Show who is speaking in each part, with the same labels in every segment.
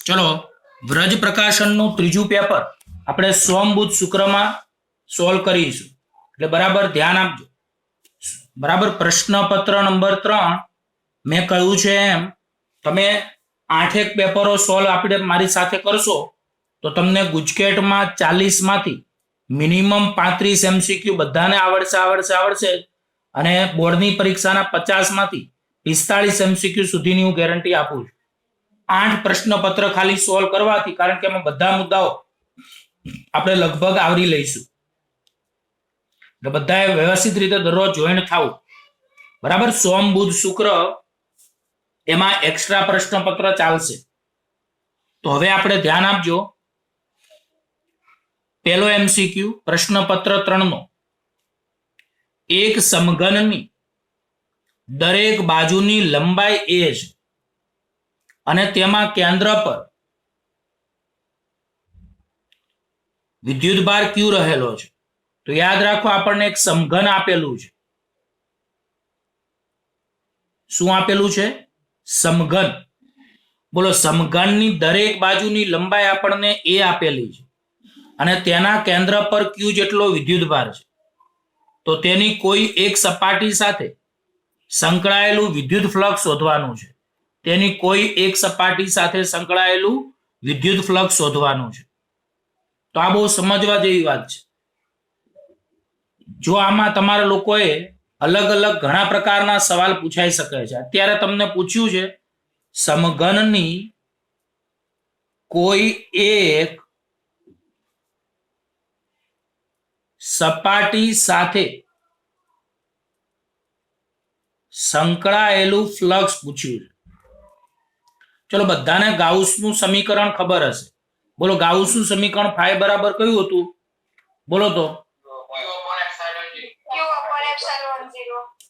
Speaker 1: ચલો વ્રજ પ્રકાશનનું ત્રીજું પેપર આપણે સોમ બુધ શુક્રમાં સોલ્વ કરીશું એટલે બરાબર ધ્યાન આપજો. બરાબર પ્રશ્નપત્ર નંબર 3 મેં કહ્યું છે એમ તમે 8 પેપરો સોલ્વ આપણે મારી સાથે કરશો તો તમને ગુજકેટમાં 40 માંથી મિનિમમ 35 MCQ બધાને આવડશે અને બોર્ડની પરીક્ષાના 50 માંથી 45 MCQ સુધીની હું ગેરંટી આપું છું. 8 પ્રશ્નપત્ર ખાલી સોલ્વ કરવાથી, કારણ કે એમાં બધા મુદ્દાઓ આપણે લગભગ આવરી લઈશું એટલે બધાએ વ્યવસ્થિત રીતે દરરોજ જોઈન થવું. બરાબર, સોમ બુધ શુક્ર એમાં એક્સ્ટ્રા પ્રશ્નપત્ર ચાલશે. તો હવે આપણે ધ્યાન આપજો. પહેલો MCQ પ્રશ્નપત્ર 3 નો, એક સમઘનની દરેક બાજુની લંબાઈ a છે અને તેમાં કેન્દ્ર પર વિદ્યુતભાર q રહેલો છે. તો યાદ રાખો, આપણને એક સમઘન આપેલું છે. શું આપેલું છે? સમઘન. બોલો, સમઘનની દરેક બાજુની લંબાઈ આપણને a આપેલી છે અને તેના કેન્દ્ર પર q જેટલો વિદ્યુતભાર છે. તો તેની કોઈ એક સપાટી સાથે સંકળાયેલું વિદ્યુત ફ્લક્સ શોધવાનું છે. તેની કોઈ એક સપાટી સાથે સંકળાયેલું વિદ્યુત ફ્લક્સ શોધવાનું છે. તો આ બહુ સમજવા જેવી વાત છે. જો આમાં તમારા લોકોએ અલગ અલગ ઘણા પ્રકારના સવાલ પૂછાઈ શકે છે. અત્યારે તમને પૂછ્યું છે સમઘનની કોઈ એક સપાટી સાથે સંકળાયેલું ફ્લક્સ પૂછ્યું છે. ચલો, બધાને ગાઉસનું સમીકરણ ખબર હશે. બોલો, ગાઉસનું સમીકરણ ફાઈ બરાબર કયું હતું? બોલો તો.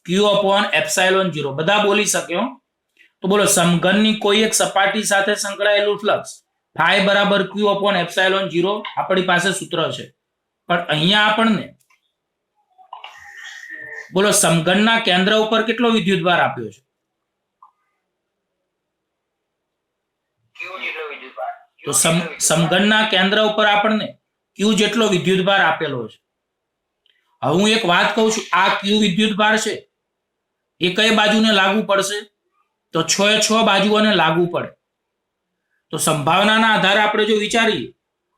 Speaker 1: Q/ε0. બધા બોલી શક્યો. તો બોલો, સમઘનની કોઈ એક સપાટી સાથે સંકળાયેલું ફ્લક્સ ફાઈ બરાબર Q/ε0 આપણી પાસે સૂત્ર છે. પણ અહીંયા આપણને બોલો સમઘનના કેન્દ્ર ઉપર કેટલો વિદ્યુતભાર આપ્યો છે? તો સમઘનના કેન્દ્ર ઉપર આપણને q જેટલો વિદ્યુતભાર આપેલો છે. હવે હું એક વાત કહું છું, આ q વિદ્યુતભાર છે એ કઈ બાજુને લાગુ પડશે? તો 6 બાજુઓને લાગુ પડે. તો સંભાવનાના આધારે આપણે જો વિચારીએ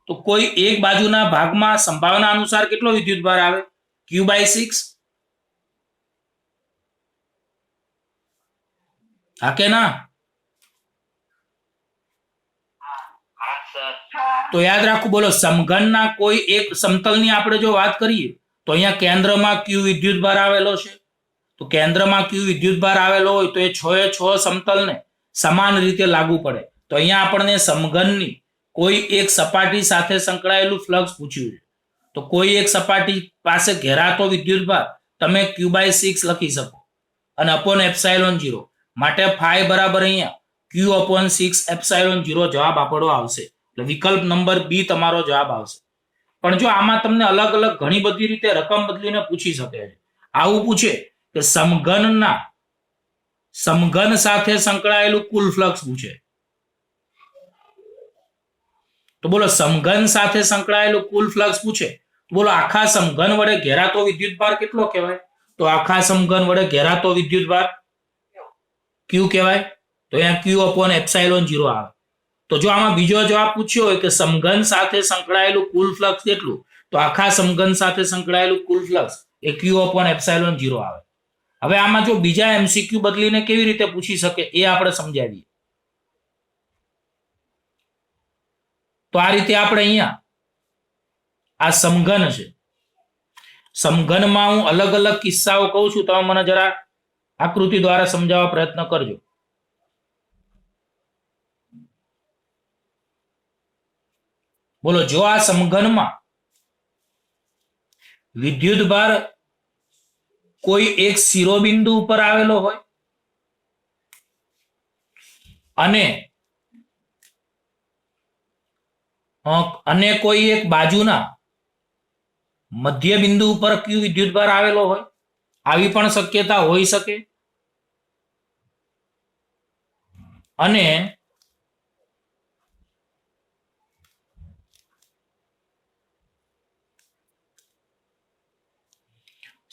Speaker 1: તો કોઈ એક બાજુના ભાગમાં સંભાવના અનુસાર કેટલો વિદ્યુતભાર આવે? q/6. હા કે ના? તો યાદ રાખવું. બોલો, સમઘનના કોઈ એક સમતલની આપણે જો વાત કરીએ તો અહીંયા કેન્દ્રમાં q વિદ્યુતભાર આવેલો છે. તો કેન્દ્રમાં q વિદ્યુતભાર આવેલો હોય તો એ 6 સમતલને સમાન રીતે લાગુ પડે. તો અહીંયા આપણને સમઘનની કોઈ એક સપાટી સાથે સંકળાયેલું ફ્લક્સ પૂછ્યું છે. તો કોઈ એક સપાટી પાસે ઘેરાતો વિદ્યુતભાર તમે q/6 લખી શકો અને /ε0 માટે ફાઈ બરાબર અહીંયા q/6/ε0 જવાબ આપણો આવશે. એટલે વિકલ્પ નંબર બી તમારો જવાબ આવશે. પણ જો આમાં તમને અલગ અલગ ઘણી બધી રીતે રકમ બદલીને પૂછી શકે છે. આવું પૂછે કે સમઘન સાથે સંકળાયેલું કુલ ફ્લક્સ પૂછે. તો બોલો, સમઘન સાથે સંકળાયેલું કુલ ફ્લક્સ પૂછે તો બોલો આખા સમઘન વડે ઘેરાતો વિદ્યુતભાર કેટલો કહેવાય? તો આખા સમઘન વડે ઘેરાતો વિદ્યુતભાર q કહેવાય. તો અહીંયા q/ε0 આવે. તો જો આમાં બીજો જવાબ પૂછ્યો હોય કે સમઘન સાથે સંકળાયેલું કુલ ફ્લક્સ કેટલું, તો આખા સમઘન સાથે સંકળાયેલું કુલ ફ્લક્સ એ q/ε0 આવે. હવે આમાં જો બીજા MCQ બદલીને કેવી રીતે પૂછી શકે એ આપણે સમજાવીએ. તો આ રીતે આપણે અહીંયા આ સમઘન છે. સમઘનમાં હું અલગ અલગ કિસ્સાઓ કહું છું, તમે મને જરા આકૃતિ દ્વારા સમજાવવા પ્રયત્ન કરજો. બોલો, જો આ સમઘનમાં વિદ્યુતભાર કોઈ એક શિરોબિંદુ ઉપર આવેલો હોય અને કોઈ એક બાજુના મધ્ય બિંદુ ઉપર q વિદ્યુતભાર આવેલો હોય, આવી પણ શક્યતા હોઈ શકે. અને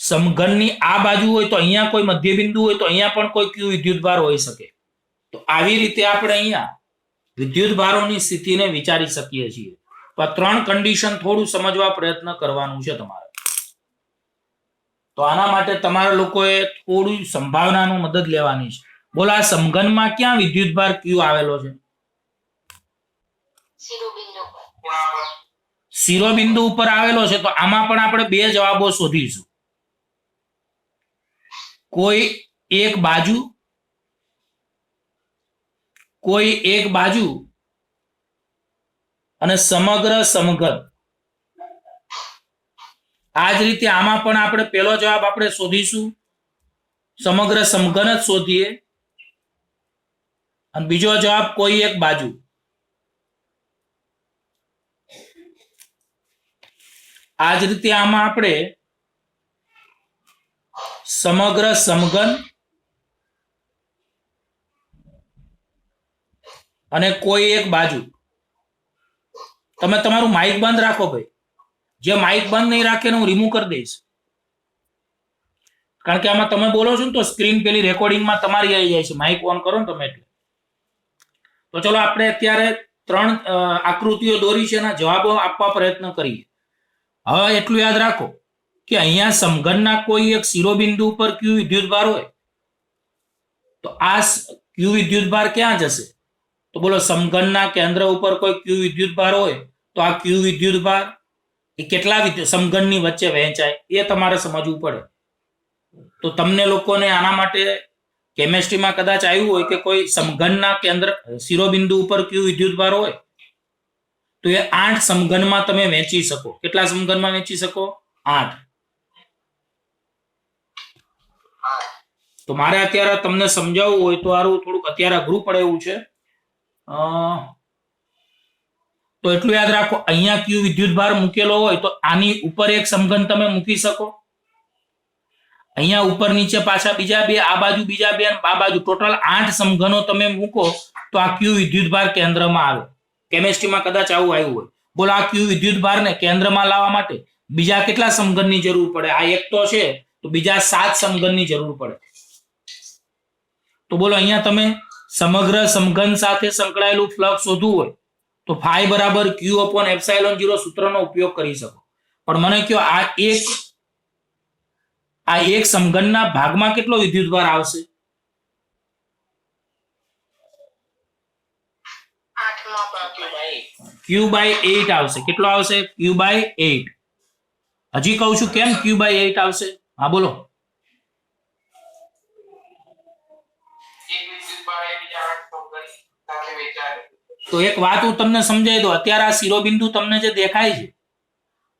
Speaker 1: સમઘનની આ બાજુ હોય તો અહીંયા કોઈ મધ્યબિંદુ હોય તો અહીંયા પણ કોઈ ક્યુ વિદ્યુતભાર હોઈ શકે. તો આવી રીતે આપણે અહીંયા વિદ્યુતભારોની સ્થિતિને વિચારી શકીએ છીએ. તો આ 3 કન્ડિશન થોડું સમજવા પ્રયત્ન કરવાનું છે તમારે. તો આના માટે તમારા લોકોએ થોડું સંભાવનાનું મદદ લેવાની છે. બોલો આ સમઘનમાં ક્યાં વિદ્યુતભાર ક્યુ આવેલો છે? શિરોબિંદુ ઉપર આવેલો છે. તો આમાં પણ આપણે 2 જવાબો શોધીશું. કોઈ એક બાજુ અને સમગ્ર સમઘન. આ જ રીતે આમાં પણ આપણે પહેલો જવાબ આપણે શોધીશું, સમગ્ર સમઘન જ શોધીએ, અને બીજો જવાબ કોઈ એક બાજુ. આ જ રીતે આમાં આપણે સમગ્ર સમઘન અને કોઈ એક બાજુ. તમે તમારું માઇક બંધ રાખો ભાઈ. જે માઇક બંધ નહીં રાખે હું રિમૂવ કરી દઈશ, કારણ કે આમાં તમે બોલો છો ને તો સ્ક્રીન પેલી રેકોર્ડિંગમાં તમારી આવી જાય છે. માઇક ઓન કરો ને તમે એટલે. તો ચલો આપણે અત્યારે 3 આકૃતિઓ દોરી છે, એના જવાબો આપવા પ્રયત્ન કરીએ. હવે એટલું યાદ રાખો કે અહીંયા સમઘનના કોઈ એક શિરોબિંદુ ઉપર ક્યુ વિદ્યુતભાર હોય તો આ ક્યુ વિદ્યુતભાર ક્યાં જશે? તો બોલો સમઘનના કેન્દ્ર ઉપર કોઈ ક્યુ વિદ્યુતભાર હોય તો આ ક્યુ વિદ્યુતભાર એ કેટલા સમઘનની વચ્ચે વહેંચાય એ તમારે સમજવું પડે. તો તમને લોકોને આના માટે કેમેસ્ટ્રીમાં કદાચ આવ્યું હોય કે કોઈ સમઘનના કેન્દ્ર શિરોબિંદુ ઉપર ક્યુ વિદ્યુતભાર હોય તો એ 8 સમઘનમાં તમે વહેંચી શકો. કેટલા સમઘનમાં વહેંચી શકો? 8. તો મારે અત્યારે તમને સમજાવવું હોય તો આરું થોડુંક અત્યારે અઘરું પડે એવું છે. તો એટલું યાદ રાખો, અહીંયા ક્યુ વિદ્યુતભાર મૂકેલો હોય તો આની ઉપર એક સમઘન તમે મૂકી શકો. અહીંયા ઉપર નીચે પાછા બીજા 2, આ બાજુ બીજા 2 અને આ બાજુ ટોટલ 8 સમઘનો તમે મૂકો તો આ ક્યુ વિદ્યુતભાર કેન્દ્રમાં આવે. કેમેસ્ટ્રીમાં કદાચ આવું આવ્યું હોય. બોલો આ ક્યુ વિદ્યુતભારને કેન્દ્રમાં લાવવા માટે બીજા કેટલા સમઘનની જરૂર પડે? આ એક તો છે તો બીજા 7 સમઘનની જરૂર પડે. તો બોલો અહીંયા તમે સમગ્ર સમઘન સાથે સંકળાયેલું ફ્લક્સ શોધવું હોય તો phi બરાબર Q/ε0 સૂત્રનો ઉપયોગ કરી શકો. પણ મને કહો આ એક સમઘનના ભાગમાં કેટલો વિદ્યુતભાર આવશે? 8/8 આવશે. કેટલો આવશે? Q/8. હજી કહું છું કેમ Q/8 આવશે? હા બોલો. તો એક વાત હું તમને સમજાવી દઉં. અત્યારે આ શિરોબિંદુ તમને જે દેખાય છે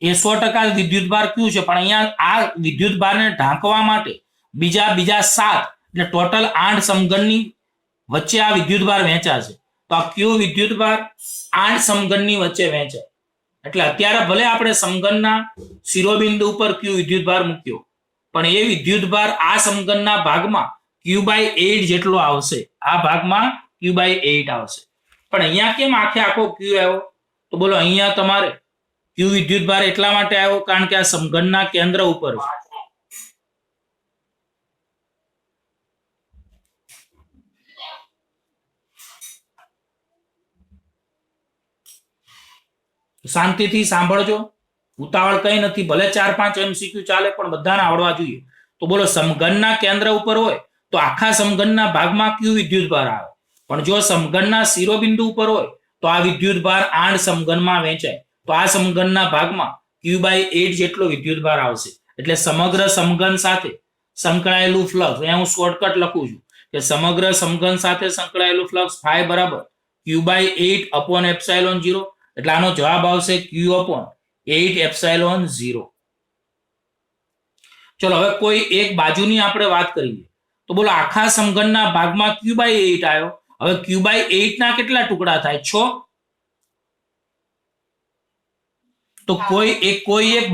Speaker 1: એ 100% વિદ્યુતભાર ક્યુ છે, પણ અહીંયા આ વિદ્યુતભારને ઢાંકવા માટે બીજા 7 એટલે ટોટલ 8 સમઘનની વચ્ચે આ વિદ્યુતભાર વહેંચાશે. તો આ ક્યુ વિદ્યુતભાર 8 સમઘનની વચ્ચે વહેંચાય. એટલે અત્યારે ભલે આપણે સમઘનના શિરોબિંદુ ઉપર ક્યુ વિદ્યુતભાર મૂક્યો, પણ એ વિદ્યુતભાર આ સમઘનના ભાગમાં Q/8 જેટલો આવશે. આ ભાગમાં Q/8 આવશે. પણ અહીંયા કેમ આખો ક્યુ આવ્યો? તો બોલો અહીંયા તમારે ક્યુ વિદ્યુતભાર એટલા માટે આવ્યો કારણ કે આ સમઘનના કેન્દ્ર ઉપર છે. શાંતિથી સાંભળજો, ઉતાવળ કઈ નથી. ભલે 4-5 MCQ ચાલે પણ બધાને આવડવા જોઈએ. તો બોલો સમઘનના કેન્દ્ર ઉપર હોય તો આખા સમઘનના ભાગમાં ક્યુ વિદ્યુતભાર આવે, પણ જો સમઘનના શિરોબિંદુ ઉપર હોય તો આ વિદ્યુતભાર 8 સમઘનમાં વહેંચાય. તો આ સમઘનના ભાગમાં Q/8 જેટલો વિદ્યુતભાર આવશે. એટલે સમગ્ર સમઘન સાથે સંકળાયેલું ફ્લક્સ, અહીંયા હું શોર્ટકટ લખું છું કે સમગ્ર સમઘન સાથે સંકળાયેલું ફ્લક્સ phi બરાબર Q/8/ε0. એટલે આનો જવાબ આવશે Q/8/ε0. ચલો હવે કોઈ એક બાજુની આપણે વાત કરીએ. તો બોલો આખા સમઘનના ભાગમાં Q/8 આવ્યો. હવે Q/8 ના કેટલા ટુકડા થાય? 6. તો કોઈ એક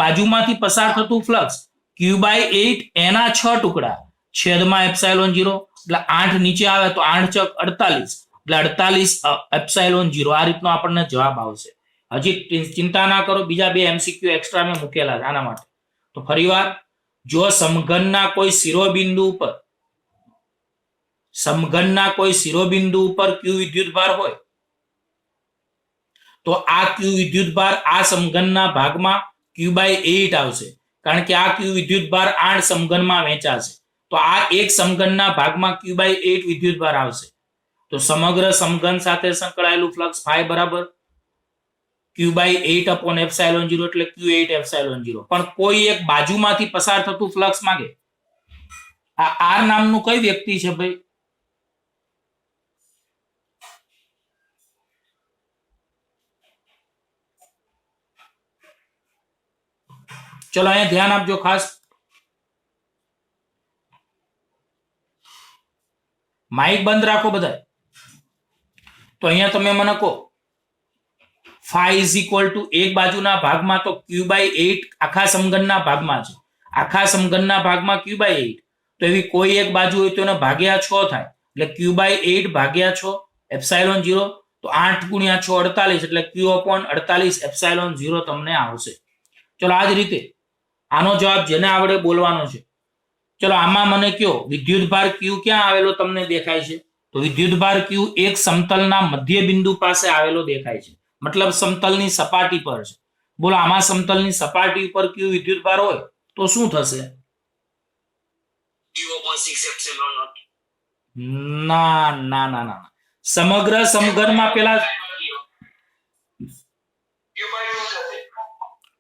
Speaker 1: બાજુમાંથી પસાર થતું ફ્લક્સ Q/8 એના 6 ટુકડા છેદમાં ε0. એટલે 8 નીચે આવે તો 8 × 48 એટલે 48/ε0. આ રીતનો આપણને જવાબ આવશે. હજી ચિંતા ના કરો, બીજા 2 MCQ એક્સ્ટ્રા મેં મૂકેલા છે આના માટે. તો ફરીવાર જો સમઘનના કોઈ શિરોબિંદુ ઉપર ક્યુ વિદ્યુતભાર હોય તો આ ક્યુ વિદ્યુતભાર આ સમઘનના ભાગમાં Q/8 આવશે, કારણ કે આ ક્યુ વિદ્યુતભાર 8 સમઘનમાં વહેંચાશે, તો આ એક સમઘનના ભાગમાં Q/8 વિદ્યુતભાર આવશે. તો સમગ્ર સમઘન સાથે સંકળાયેલું ફ્લક્સ ફાઈ બરાબર Q/8/ε0 એટલે Q8/ε0. પણ કોઈ એક બાજુમાંથી પસાર થતું ફ્લક્સ માંગે. આ આર નામનું કઈ વ્યક્તિ છે ભાઈ? ચલો અહીંયા ધ્યાન આપજો ખાસ. માઇક બંધ રાખો બધા. તો અહીંયા તમે મને કહો ફાઈ ઇઝ ઇક્વલ ટુ એક બાજુના ભાગમાં તો Q/8 આખા સમઘનના ભાગમાં છે. આખા સમઘનના ભાગમાં Q/8, તો એવી કોઈ એક બાજુ હોય તો એને ભાગ્યા 6 થાય, એટલે Q/8 ભાગ્યા 6 ε0, તો 8 ગુણ્યા 6 48, એટલે Q/48 ε0 તમને આવશે. ચલો આ જ રીતે આનો જવાબ જેને આવડે બોલવાનો છે. ચલો આમાં મને કયો વિદ્યુતભાર Q ક્યાં આવેલો તમને દેખાય છે? તો વિદ્યુતભાર Q એક સમતલના મધ્ય બિંદુ પાસે આવેલો દેખાય છે, મતલબ સમતલની સપાટી પર છે. બોલો આમાં સમતલની સપાટી ઉપર Q વિદ્યુતભાર હોય તો શું થશે? ના ના ના ના, સમગ્ર સમઘનમાં પેલા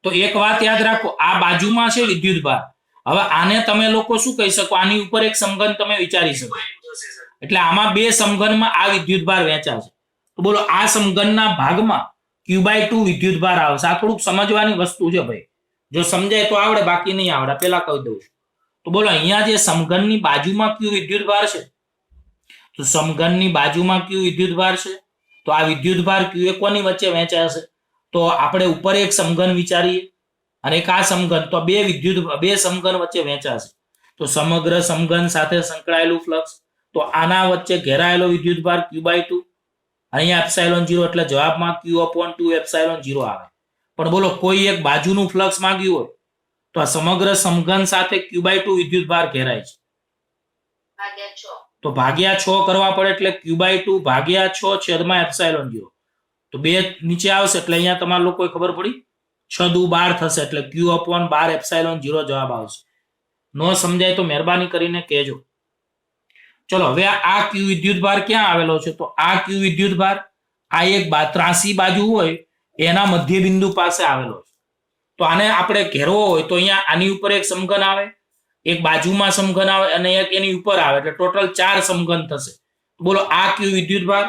Speaker 1: તો એક વાત યાદ રાખો, આ બાજુમાં છે વિદ્યુતભાર. હવે આને તમે લોકો શું કહી શકો? આની ઉપર એક સમઘન તમે વિચારી શકો, એટલે આમાં બે સમઘનમાં આ વિદ્યુતભાર વહેંચાશે. તો બોલો આ સમઘનના ભાગમાં Q/2 વિદ્યુતભાર આવશે. આ થોડુંક સમજવાની વસ્તુ છે ભાઈ, જો સમજાય તો આવડે, બાકી નહીં આવડે, પેલા કહી દઉં છું. તો બોલો અહીંયા જે સમઘનની બાજુમાં Q વિદ્યુતભાર છે, તો સમઘનની બાજુમાં Q વિદ્યુતભાર છે, તો આ વિદ્યુતભાર Q એ કોની વચ્ચે વહેંચાશે? તો આપણે ઉપર એક સમઘન વિચારીએ અને એક આ સમઘન, તો બે સમઘન વચ્ચે વહેંચાશે. તો સમગ્ર સમઘન સાથે સંકળાયેલું ફ્લક્સ, તો આના વચ્ચે ઘેરાયેલો વિદ્યુતભાર Q/2, અહીંયા ε0, એટલે જવાબમાં Q/2ε0 આવે. પણ બોલો કોઈ એક બાજુનું ફ્લક્સ માંગ્યું હોય તો આ સમગ્ર સમઘન સાથે Q/2 વિદ્યુતભાર ઘેરાય છે, તો ભાગ્યા 6 કરવા પડે, એટલે Q/2 ભાગ્યા 6 છેદમાં ε0. તો બે નીચે આવશે, એટલે અહીંયા તમારા લોકોએ ખબર પડી 6 દુ 12 થશે, એટલે Q/12ε0 જવાબ આવશે. નો સમજાય તો મહેરબાની કરીને કહેજો. ચલો હવે આ Q વિદ્યુતભાર ક્યાં આવેલો છે? તો આ Q વિદ્યુતભાર આ એક ત્રાસી બાજુ હોય એના મધ્ય બિંદુ પાસે આવેલો છે. તો આને આપણે ઘેરવો હોય તો અહીંયા આની ઉપર એક સમઘન આવે, એક બાજુમાં સમઘન આવે અને એક એની ઉપર આવે, એટલે ટોટલ 4 સમઘન થશે. બોલો આ Q વિદ્યુતભાર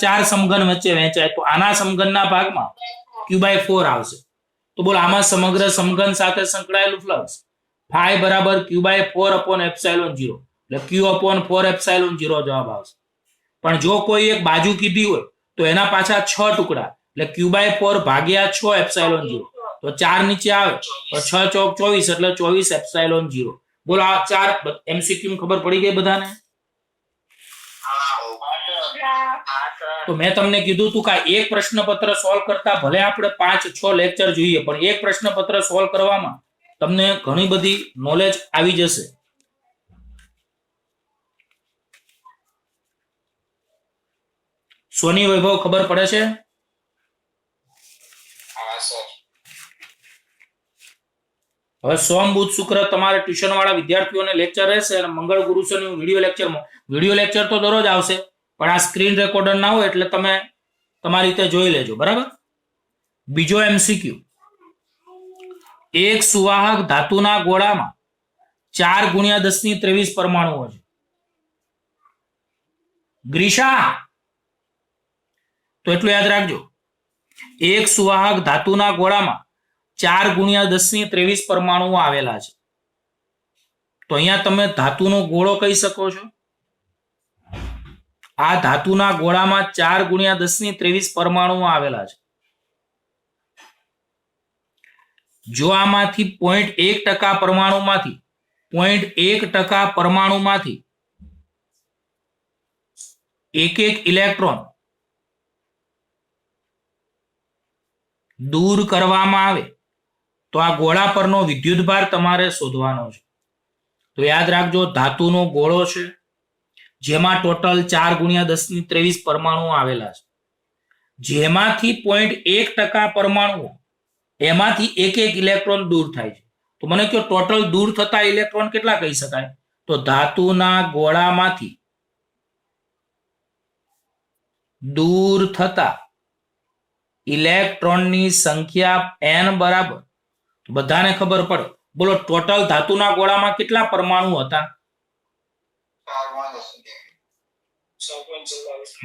Speaker 1: 4 સમઘન વચ્ચે વહેંચાય, તો આના સમઘનના ભાગમાં Q/4 આવશે. તો બોલો આમાં સમગ્ર સમઘન સાથે સંકળાયેલું ફ્લક્સ ફાઈ બરાબર Q/4/ε0, એટલે Q/4ε0 જવાબ આવશે. પણ જો કોઈ એક બાજુ કીધી હોય તો એના પાછા 6 ટુકડા, એટલે Q/4 ભાગ્યા 6ε0, તો 4 નીચે આવે તો 6 ચોક 24, એટલે 24ε0. બોલો આ 4 MCQ ખબર પડી ગઈ બધાને? તો મેં તમને કીધું તું કે એક પ્રશ્નપત્ર સોલ્વ કરતા ભલે આપણે 5-6 લેક્ચર જોઈએ, પણ એક પ્રશ્નપત્ર સોલ્વ કરવામાં તમને ઘણી બધી નોલેજ આવી જશે. સોની વૈભવ ખબર પડે છે? હવે સોમ બુધ શુક્ર તમારે ટ્યુશન વાળા વિદ્યાર્થીઓને લેક્ચર રહેશે, અને મંગળ ગુરુ શનિ વિડીયો લેક્ચર તો દરરોજ આવશે, પણ આ સ્ક્રીન રેકોર્ડર ના હોય એટલે તમે તમારી રીતે જોઈ લેજો, બરાબર? બીજો MCQ, એક સુવાહક ધાતુના ગોળામાં 4 × 10⁻23 પરમાણુઓ છે. ગ્રીષા, તો એટલું યાદ રાખજો, એક સુવાહક ધાતુના ગોળામાં 4 × 10⁻23 પરમાણુઓ આવેલા છે. તો અહીંયા તમે ધાતુનો ગોળો કહી શકો છો. આ ધાતુના ગોળામાં 4 × 10⁻23 પરમાણુઓ આવેલા છે. જો આમાંથી 0.1% પરમાણુમાંથી એક ઇલેક્ટ્રોન દૂર કરવામાં આવે તો આ ગોળા પરનો વિદ્યુત ભાર તમારે શોધવાનો છે. તો યાદ રાખજો, ધાતુનો ગોળો છે જેમાં ટોટલ 4 × 10⁻23 પરમાણુઓ આવેલા છે, જેમાંથી 0.1% પરમાણુઓ એમાંથી એક ઇલેક્ટ્રોન દૂર થાય છે. તો મને કહો ટોટલ દૂર થતા ઇલેક્ટ્રોન કેટલા કહી શકાય? તો ધાતુના ગોળામાંથી દૂર થતા ઇલેક્ટ્રોનની સંખ્યા n બરાબર, બધાને ખબર પડે. બોલો ટોટલ ધાતુના ગોળામાં કેટલા પરમાણુ હતા?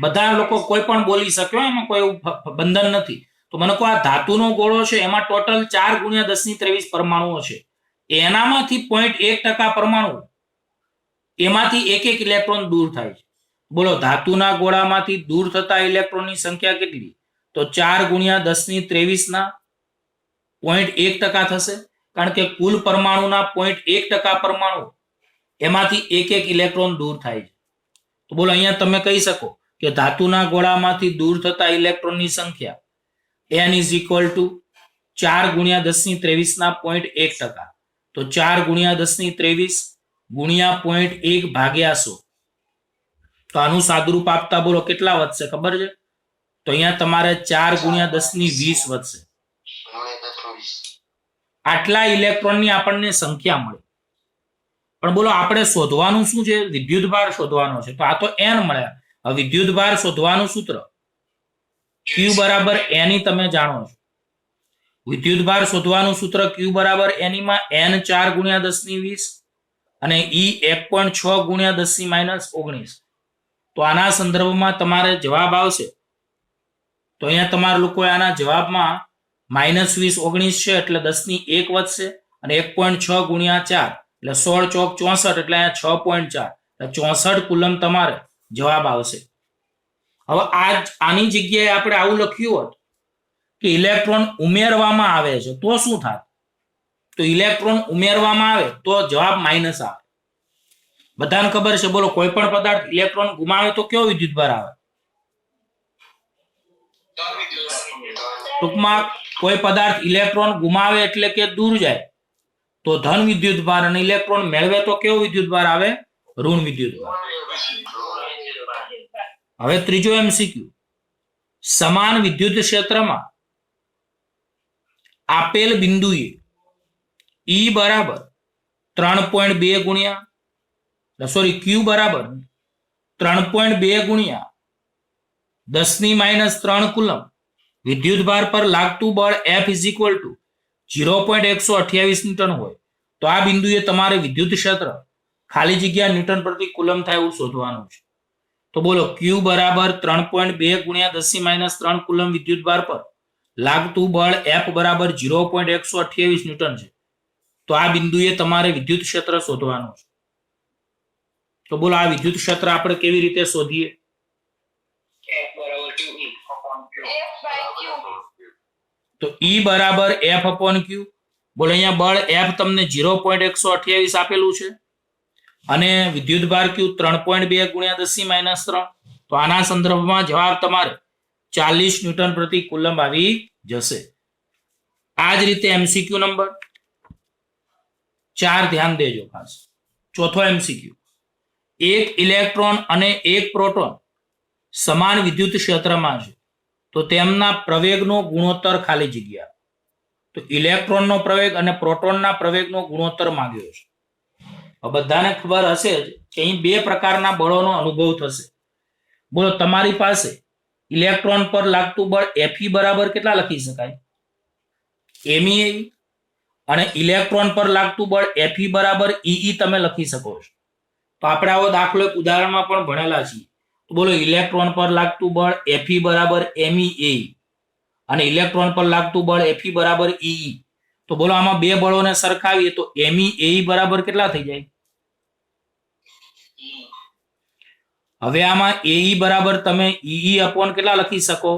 Speaker 1: બધા લોકો કોઈ પણ બોલી શકે, એમાં કોઈ બંધન નથી. તો મને કહો આ ધાતુનો ગોળો છે એમાં ટોટલ 4 × 10⁻23 પરમાણુઓ છે, એનામાંથી 0.1% પરમાણુ એમાંથી એક ઇલેક્ટ્રોન દૂર થાય છે. બોલો ધાતુના ગોળામાંથી દૂર થતા ઇલેક્ટ્રોનની સંખ્યા કેટલી? તો 4 × 10⁻23 ના 0.1% થશે, કારણ કે કુલ પરમાણુના 0.1% પરમાણુ એમાંથી એક ઇલેક્ટ્રોન દૂર થાય છે. તો બોલો અહીંયા તમે કહી શકો કે ધાતુના ગોળામાંથી દૂર થતા ઇલેક્ટ્રોનની સંખ્યા n = 4 × 10⁻23 ના 0.1%. તો 4 × 10⁻23 ગુણ્યા 0.1 ભાગ્યા 100. તો આનું સાદુરૂપ આપતા બોલો કેટલા વધશે ખબર છે? તો અહીંયા તમારે 4 × 10⁻20 વધશે. આટલા ઇલેક્ટ્રોનની આપણને સંખ્યા મળે. પણ બોલો આપણે શોધવાનું શું છે? વિદ્યુત ભાર શોધવાનો છે. તો આ તો n મળ્યા. હવે વિદ્યુત ભાર શોધવાનું સૂત્ર Q બરાબર n તમે જાણો છો. વિદ્યુત ભાર શોધવાનું સૂત્ર Q બરાબર n માં n 4 × 10⁻20 અને E 1.6 × 10⁻19. તો આના સંદર્ભમાં તમારે જવાબ આવશે. તો અહીંયા તમારા લોકો આના જવાબમાં -20 19 છે એટલે 10⁻1 વધશે અને 1.6 × 4 એટલે 16 ચોક 64 એટલે અહીંયા 6.4 એટલે 64 કુલમ તમારે જવાબ આવશે. હવે આની જગ્યાએ આપણે આવું લખ્યું હોત કે ઇલેક્ટ્રોન ઉમેરવામાં આવે છે તો શું થાય? તો ઇલેક્ટ્રોન ઉમેરવામાં આવે તો જવાબ માઇનસ આવે. બધાને ખબર છે. બોલો કોઈ પણ પદાર્થ ઇલેક્ટ્રોન ગુમાવે તો કેવો વિદ્યુતભાર આવે? ટૂંકમાં કોઈ પદાર્થ ઇલેક્ટ્રોન ગુમાવે એટલે કે દૂર જાય તો ધન વિદ્યુતભાર, અને ઇલેક્ટ્રોન મેળવે તો કેવો વિદ્યુતભાર આવે? ઋણ વિદ્યુતભાર. હવે ત્રીજો MCQ, સમાન વિદ્યુત ક્ષેત્રમાં આપેલ બિંદુએ E બરાબર 3.2 Q બરાબર 3.2 × 10⁻³ કુલમ વિદ્યુતભાર પર લાગતું બળ F = 0.128 ન્યૂટન હોય તો આ બિંદુએ તમારે વિદ્યુત ક્ષેત્ર ખાલી જગ્યા ન્યૂટન પ્રતિ કુલમ થાય એવું શોધવાનું છે. તો બોલો Q બરાબર 3.2 × 10⁻³ કુલમ વિદ્યુતભાર પર લાગતું બળ F બરાબર 0.128 ન્યૂટન છે. તો આ બિંદુએ તમારે વિદ્યુત ક્ષેત્ર શોધવાનું છે. તો બોલો આ વિદ્યુત ક્ષેત્ર આપણે કેવી રીતે શોધીએ? તો E બરાબર F/Q. બોલો અહીંયા બળ F તમને 0.128 આપેલું છે અને વિદ્યુતભાર Q 3.2 × 10⁻³. તો આના સંદર્ભમાં જવાબ તમારે 40 ન્યૂટન પ્રતિ કુલમ આવી જશે. આ જ રીતે MCQ નંબર 4 ધ્યાન દેજો ખાસ. ચોથો MCQ, એક ઇલેક્ટ્રોન અને એક પ્રોટોન સમાન વિદ્યુત ક્ષેત્રમાં છે તો તેમના પ્રવેગનો ગુણોત્તર ખાલી જગ્યા. તો ઇલેક્ટ્રોનનો પ્રવેગ અને પ્રોટોનના પ્રવેગનો ગુણોત્તર માંગ્યો છે. બધાને ખબર હશે જ કે અહીં બે પ્રકારના બળોનો અનુભવ થશે. બોલો તમારી પાસે ઇલેક્ટ્રોન પર લાગતું બળ Fe બરાબર કેટલા લખી શકાય? Me. અને ઇલેક્ટ્રોન પર લાગતું બળ Fe બરાબર EE તમે લખી શકો છો. તો આપણે આવો દાખલો એક ઉદાહરણમાં પણ ભણેલા છીએ. તો બોલો ઇલેક્ટ્રોન પર લાગતું બળ Fe બરાબર Me અને ઇલેક્ટ્રોન પર લાગતું બળ Fe બરાબર EE. તો બોલો આમાં બે બળોને સરખાવીએ તો Me બરાબર કેટલા થઈ જાય? હવે આમાં AE બરાબર તમે EE અપોન કેટલા લખી શકો?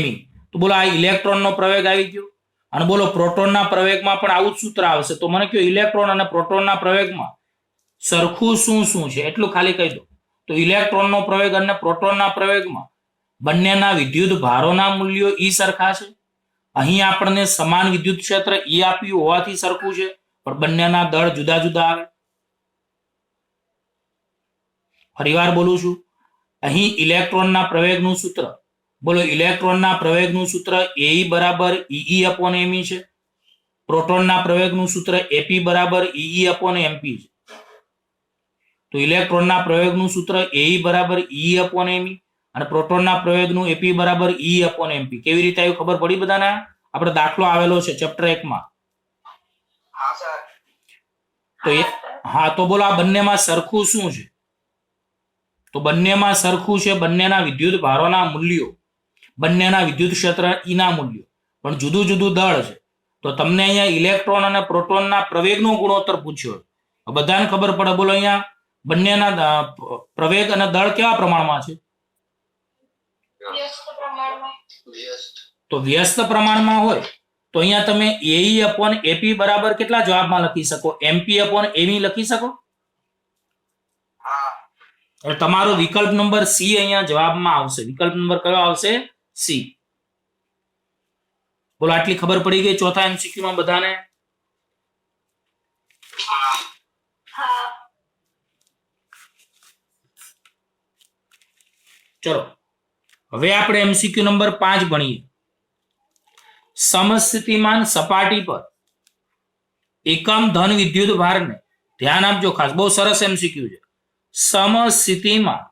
Speaker 1: Me. તો બોલો આ ઇલેક્ટ્રોનનો પ્રવેગ આવી ગયો અને બોલો પ્રોટોનના પ્રવેગમાં પણ આવું જ સૂત્ર આવશે. તો મને કહો ઇલેક્ટ્રોન અને પ્રોટોનના પ્રવેગમાં સરખું શું છે એટલું ખાલી કહી દો. તો ઇલેક્ટ્રોનનો પ્રવેગ અને પ્રોટોનના પ્રવેગમાં બંનેના વિદ્યુત ભારોના મૂલ્યો E સરખા છે અહીં આપણને સમાન વિદ્યુત ક્ષેત્ર E આપ્યું હોવાથી સરખું છે, પણ બંનેના દળ જુદા જુદા આવે. ફરીવાર બોલું છું, અહીં ઇલેક્ટ્રોનના પ્રવેગનું સૂત્ર, બોલો ઇલેક્ટ્રોનના પ્રવેગનું સૂત્ર AE બરાબર EE અપોન ME છે. પ્રોટોનના પ્રવેગનું સૂત્ર AP બરાબર EE અપોન MP છે. તો ઇલેક્ટ્રોનના પ્રવેગનું સૂત્ર AE બરાબર EE અપોન ME અને પ્રોટોનના પ્રવેગનું AP બરાબર EE અપોન MP. કેવી રીતે આવ્યું ખબર પડી બધાને? આપણે દાખલો આવેલો છે ચેપ્ટર 1 માં. તો હા, તો બોલો આ બંનેમાં સરખું શું છે? તો બંનેમાં સરખું છે બંનેના વિદ્યુત ભારોના મૂલ્યો, બંનેના વિદ્યુત ક્ષેત્ર E ના મૂલ્યો, પણ જુદું જુદું દળ છે. તો તમને અહીંયા ઇલેક્ટ્રોન અને પ્રોટોનના પ્રવેગનો ગુણોત્તર પૂછ્યો. બધાને ખબર પડે. બોલો અહીંયા બંનેના પ્રવેગ અને દળ કેવા પ્રમાણમાં છે? તો વ્યસ્ત પ્રમાણમાં હોય તો અહીંયા તમે AE અપોન AP બરાબર કેટલા જવાબમાં લખી શકો? MP અપોન ME લખી શકો. એટલે તમારો વિકલ્પ નંબર C અહીંયા જવાબમાં આવશે. વિકલ્પ નંબર કયો આવશે? C. બોલો આટલી ખબર પડી ગઈ ચોથા MCQ માં બધાને? ચલો હવે આપણે MCQ નંબર 5 ભણીએ. સમસ્થિતિમાન સપાટી પર એકમ ધન વિદ્યુત ભારને, ધ્યાન આપજો ખાસ, બહુ સરસ MCQ છે. સમસ્થિતિમાન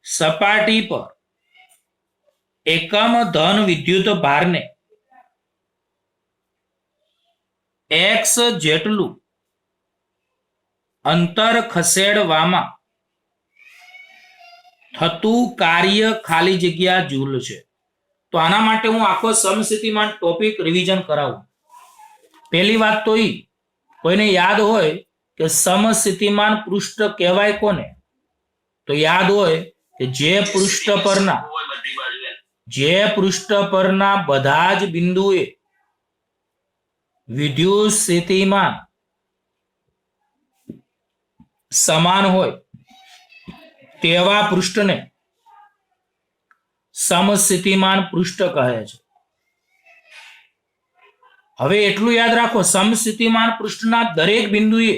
Speaker 1: સપાટી પર એકમ ધન વિદ્યુત ભારને x જેટલું અંતર ખસેડવામાં થતું કાર્ય ખાલી જગ્યા જૂલ છે. તો આના માટે હું આખો સમસ્થિતિમાન ટોપિક રિવિઝન કરાવું. પહેલી વાત તો કોઈને યાદ હોય કે સમસ્થિતિમાન પૃષ્ઠ કહેવાય કોને? તો યાદ હોય કે જે પૃષ્ઠ પરના બધા જ બિંદુએ વિદ્યુત સ્થિતિમાન સમાન હોય તેવા પૃષ્ઠને સમસ્થિતિમાન પૃષ્ઠ કહે છે. હવે એટલું યાદ રાખો, સમસ્થિતિમાન પૃષ્ઠના દરેક બિંદુએ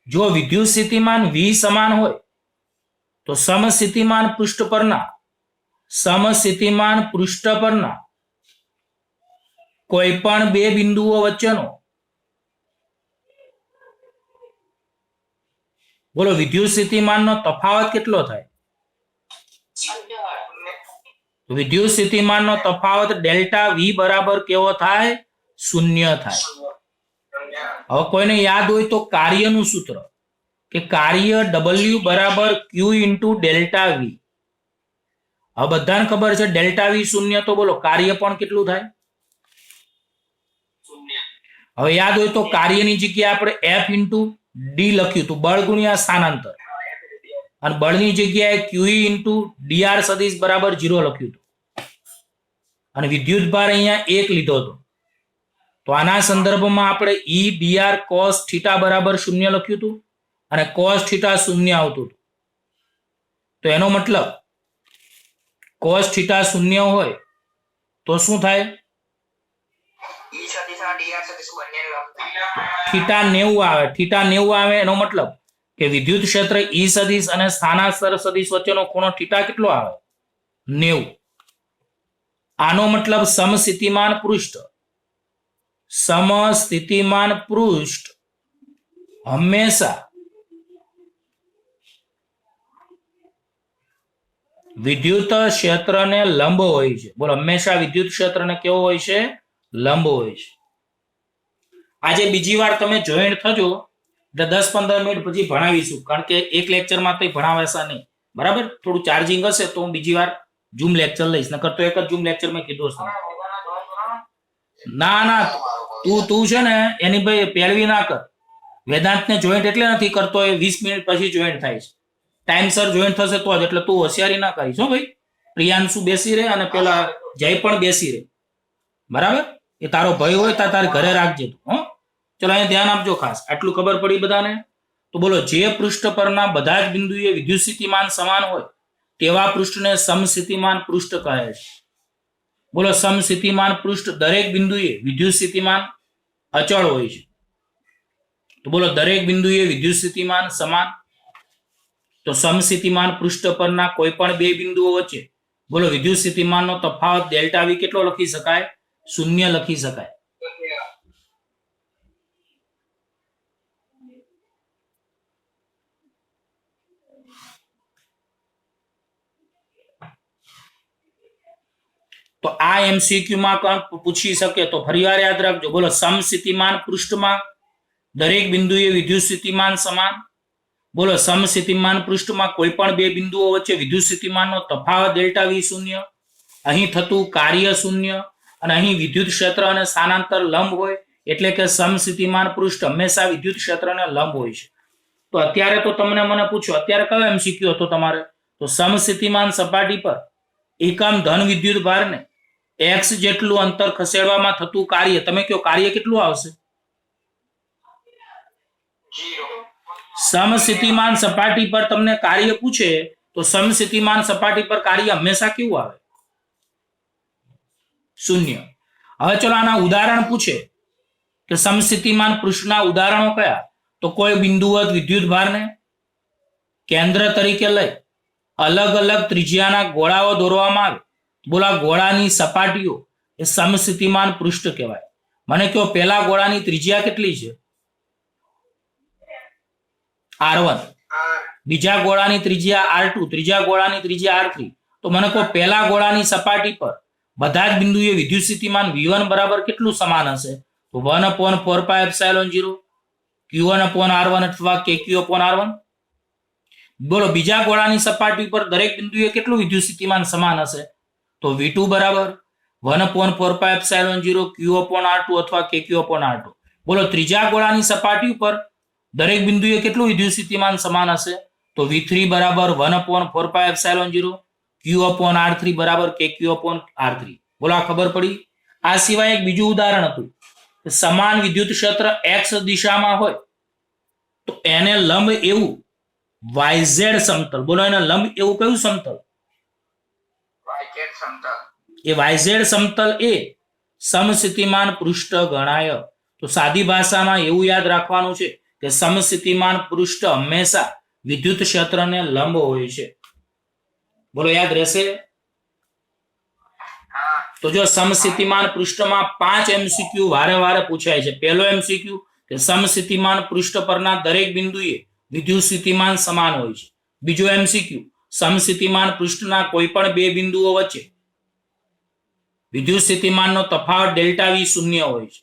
Speaker 1: જો વિદ્યુત સ્થિતિમાન V સમાન હોય તો સમસ્થિતિમાન પૃષ્ઠ પરના કોઈ પણ બે બિંદુઓ વચ્ચેનો બોલો વિદ્યુત સ્થિતિમાનનો તફાવત કેટલો થાય? વિદ્યુત સ્થિતિમાનનો તફાવત ડેલ્ટા V બરાબર કેવો થાય? 0 થાય. હવે કોઈને યાદ હોય તો કાર્યનું સૂત્ર કે કાર્ય W બરાબર Q ઇન્ટુ ડેલ્ટા V. હવે બધાને ખબર છે ડેલ્ટા V 0, તો બોલો કાર્ય પણ કેટલું થાય? હવે યાદ હોય તો કાર્યની જગ્યાએ આપણે F ઇન્ટુ D લખ્યું હતું, બળ ગુણ્યા સ્થાનાંતર, અને બળની જગ્યાએ QE ઇન્ટુ DR સદિશ બરાબર 0 લખ્યું હતું, અને વિદ્યુત ભાર અહીંયા 1 લીધો હતો. તો આના સંદર્ભમાં આપણે E dr cos થીટા બરાબર 0 લખ્યું હતું અને cos થીટા 0 આવતું હતું. તો એનો મતલબ cos થીટા 0 હોય તો શું થાય? થીટા 90 આવે. થીટા 90 આવે એનો મતલબ કે વિદ્યુત ક્ષેત્ર E સદિશ અને સ્થાનાંતર સદિશ વચ્ચેનો ખૂણો થીટા કેટલો આવે? 90. આનો મતલબ સમસ્થિતિમાન પૃષ્ઠ હંમેશા વિદ્યુત ક્ષેત્રને લંબ હોય છે. બોલો હંમેશા વિદ્યુત ક્ષેત્રને કેવો હોય છે? લંબ હોય છે. આજે બીજી વાર તમે જોઈન્ટ થજો એટલે 10-15 મિનિટ પછી ભણાવીશું, કારણ કે એક લેક્ચરમાં તો ભણાવાશા નહીં. બરાબર? થોડું ચાર્જિંગ હશે તો હું બીજી વાર ઝૂમ લેક્ચર લઈશ, નકર તો એક જ ઝૂમ લેક્ચર મેં કીધું હશે. ના તું છે ને એની ભાઈ પેરવી ના કર. વેદાંતને જોઈન્ટ એટલે નથી કરતો એ 20 મિનિટ પછી જોઈન્ટ થાય છે. ટાઈમસર જોઈન્ટ થશે તો જ. એટલે તું હોશિયારી ના કરીશ હો ભાઈ. પ્રિયાંશુ બેસી રહે અને પેલા જય પણ બેસી રહે. બરાબર? એ તારો ભય હોય તો તારે ઘરે રાખજે તું. હો, ચલો અહીંયા ધ્યાન આપજો ખાસ. આટલું ખબર પડી બધાને? તો બોલો જે પૃષ્ઠ પરના બધા જ બિંદુએ વિદ્યુત સ્થિતિમાન સમાન હોય તેવા પૃષ્ઠને સમસ્થિતિમાન પૃષ્ઠ કહે છે. બોલો, સમસ્થિતિમાન પૃષ્ઠ દરેક બિંદુએ વિદ્યુત સ્થિતિમાન અચળ હોય છે. તો બોલો, દરેક બિંદુએ વિદ્યુત સ્થિતિમાન સમાન. તો સમસ્થિતિમાન પૃષ્ઠ પરના કોઈ પણ બે બિંદુઓ વચ્ચે બોલો વિદ્યુત સ્થિતિમાનનો તફાવત ડેલ્ટા વી કેટલો લખી શકાય? 0 લખી શકાય. તો આ એમસીક્યુ માં કોણ પૂછી શકે? તો ફરીવાર યાદ રાખજો. બોલો, સમસ્થિતિમાન પૃષ્ઠમાં દરેક બિંદુએ વિદ્યુત સ્થિતિમાન સમાન. બોલો, સમસ્થિતિમાન પૃષ્ઠમાં કોઈ પણ બે બિંદુઓ વચ્ચે વિદ્યુત સ્થિતિમાનનો તફાવત ડેલ્ટા વી 0. અહીં થતું કાર્ય 0 અને અહીં વિદ્યુત ક્ષેત્ર અને સ્થાનાંતર લંબ હોય એટલે કે સમસ્થિતિમાન પૃષ્ઠ હંમેશા વિદ્યુત ક્ષેત્રને લંબ હોય છે. તો અત્યારે તો તમને મને પૂછો, અત્યારે કયો એમસીક્યુ હતો તમારે? તો સમસ્થિતિમાન સપાટી પર એકમ ધન વિદ્યુત ભારને x જેટલું અંતર ખસેડવામાં થતું કાર્ય, તમે કહો કાર્ય કેટલું આવશે?
Speaker 2: 0.
Speaker 1: સમસ્થિતિમાન સપાટી પર તમને કાર્ય પૂછે તો સમસ્થિતિમાન સપાટી પર કાર્ય હંમેશા કેવું આવે? 0. હવે ચલો આના ઉદાહરણ પૂછે કે સમસ્થિતિમાન પૃષ્ઠના ઉદાહરણો કયા? તો કોઈ બિંદુવત વિદ્યુત ભારને કેન્દ્ર તરીકે લઈ અલગ અલગ ત્રિજ્યાના ગોળાઓ દોરવામાં આવે. બોલા, ગોળાની સપાટીઓ એ સમસ્થિતિમાન પૃષ્ઠ કહેવાય. મને કહો પહેલા ગોળાની ત્રિજ્યા કેટલી છે? r1. બીજા ગોળાની ત્રિજ્યા r2, ત્રીજા ગોળાની ત્રિજ્યા r3. તો મને કહો પહેલા ગોળાની સપાટી પર બધા જ બિંદુએ વિદ્યુત સ્થિતિમાન v1 બરાબર કેટલું સમાન હશે? તો 1/4πε0 q1/r1 અથવા kq/r1. બોલો, બીજા ગોળાની સપાટી પર દરેક બિંદુએ કેટલું વિદ્યુત સ્થિતિમાન સમાન હશે? તો v2 બરાબર 1/4πε0 q/r2 અથવા kq/r2. બોલો, ત્રીજા ગોળાની સપાટી પર દરેક બિંદુએ કેટલું વિદ્યુત સ્થિતિમાન સમાન હશે? તો v3 બરાબર 1/4πε0 q/r3 બરાબર kq/r3. બોલો, આ ખબર પડી? આ સિવાય એક બીજું ઉદાહરણ હતું. સમાન વિદ્યુત ક્ષેત્ર x દિશામાં હોય તો એને લંબ એવું yz સમતલ. બોલો, એને લંબ એવું કયું સમતલ?
Speaker 2: YZ સમતલ.
Speaker 1: એ yz સમતલ એ સમસ્થિતિમાન પૃષ્ઠ ગણાય. તો સાદી ભાષામાં એવું યાદ રાખવાનું છે કે સમસ્થિતિમાન પૃષ્ઠ હંમેશા વિદ્યુત ક્ષેત્રને લંબ હોય છે. બોલો, યાદ રહેશે? તો જો સમસ્થિતિમાન પૃષ્ઠમાં 5 એમસીક્યુ વારે વારે પૂછાય છે. પહેલો એમસીક્યુ કે સમસ્થિતિમાન પૃષ્ઠ પરના દરેક બિંદુએ વિદ્યુત સ્થિતિમાન સમાન હોય છે. બીજો એમસીક્યુ સમસ્થિતિમાન પૃષ્ઠના કોઈ પણ બે બિંદુઓ વચ્ચે વિદ્યુત સ્થિતિમાનનો તફાવત ડેલ્ટા વી 0 હોય છે.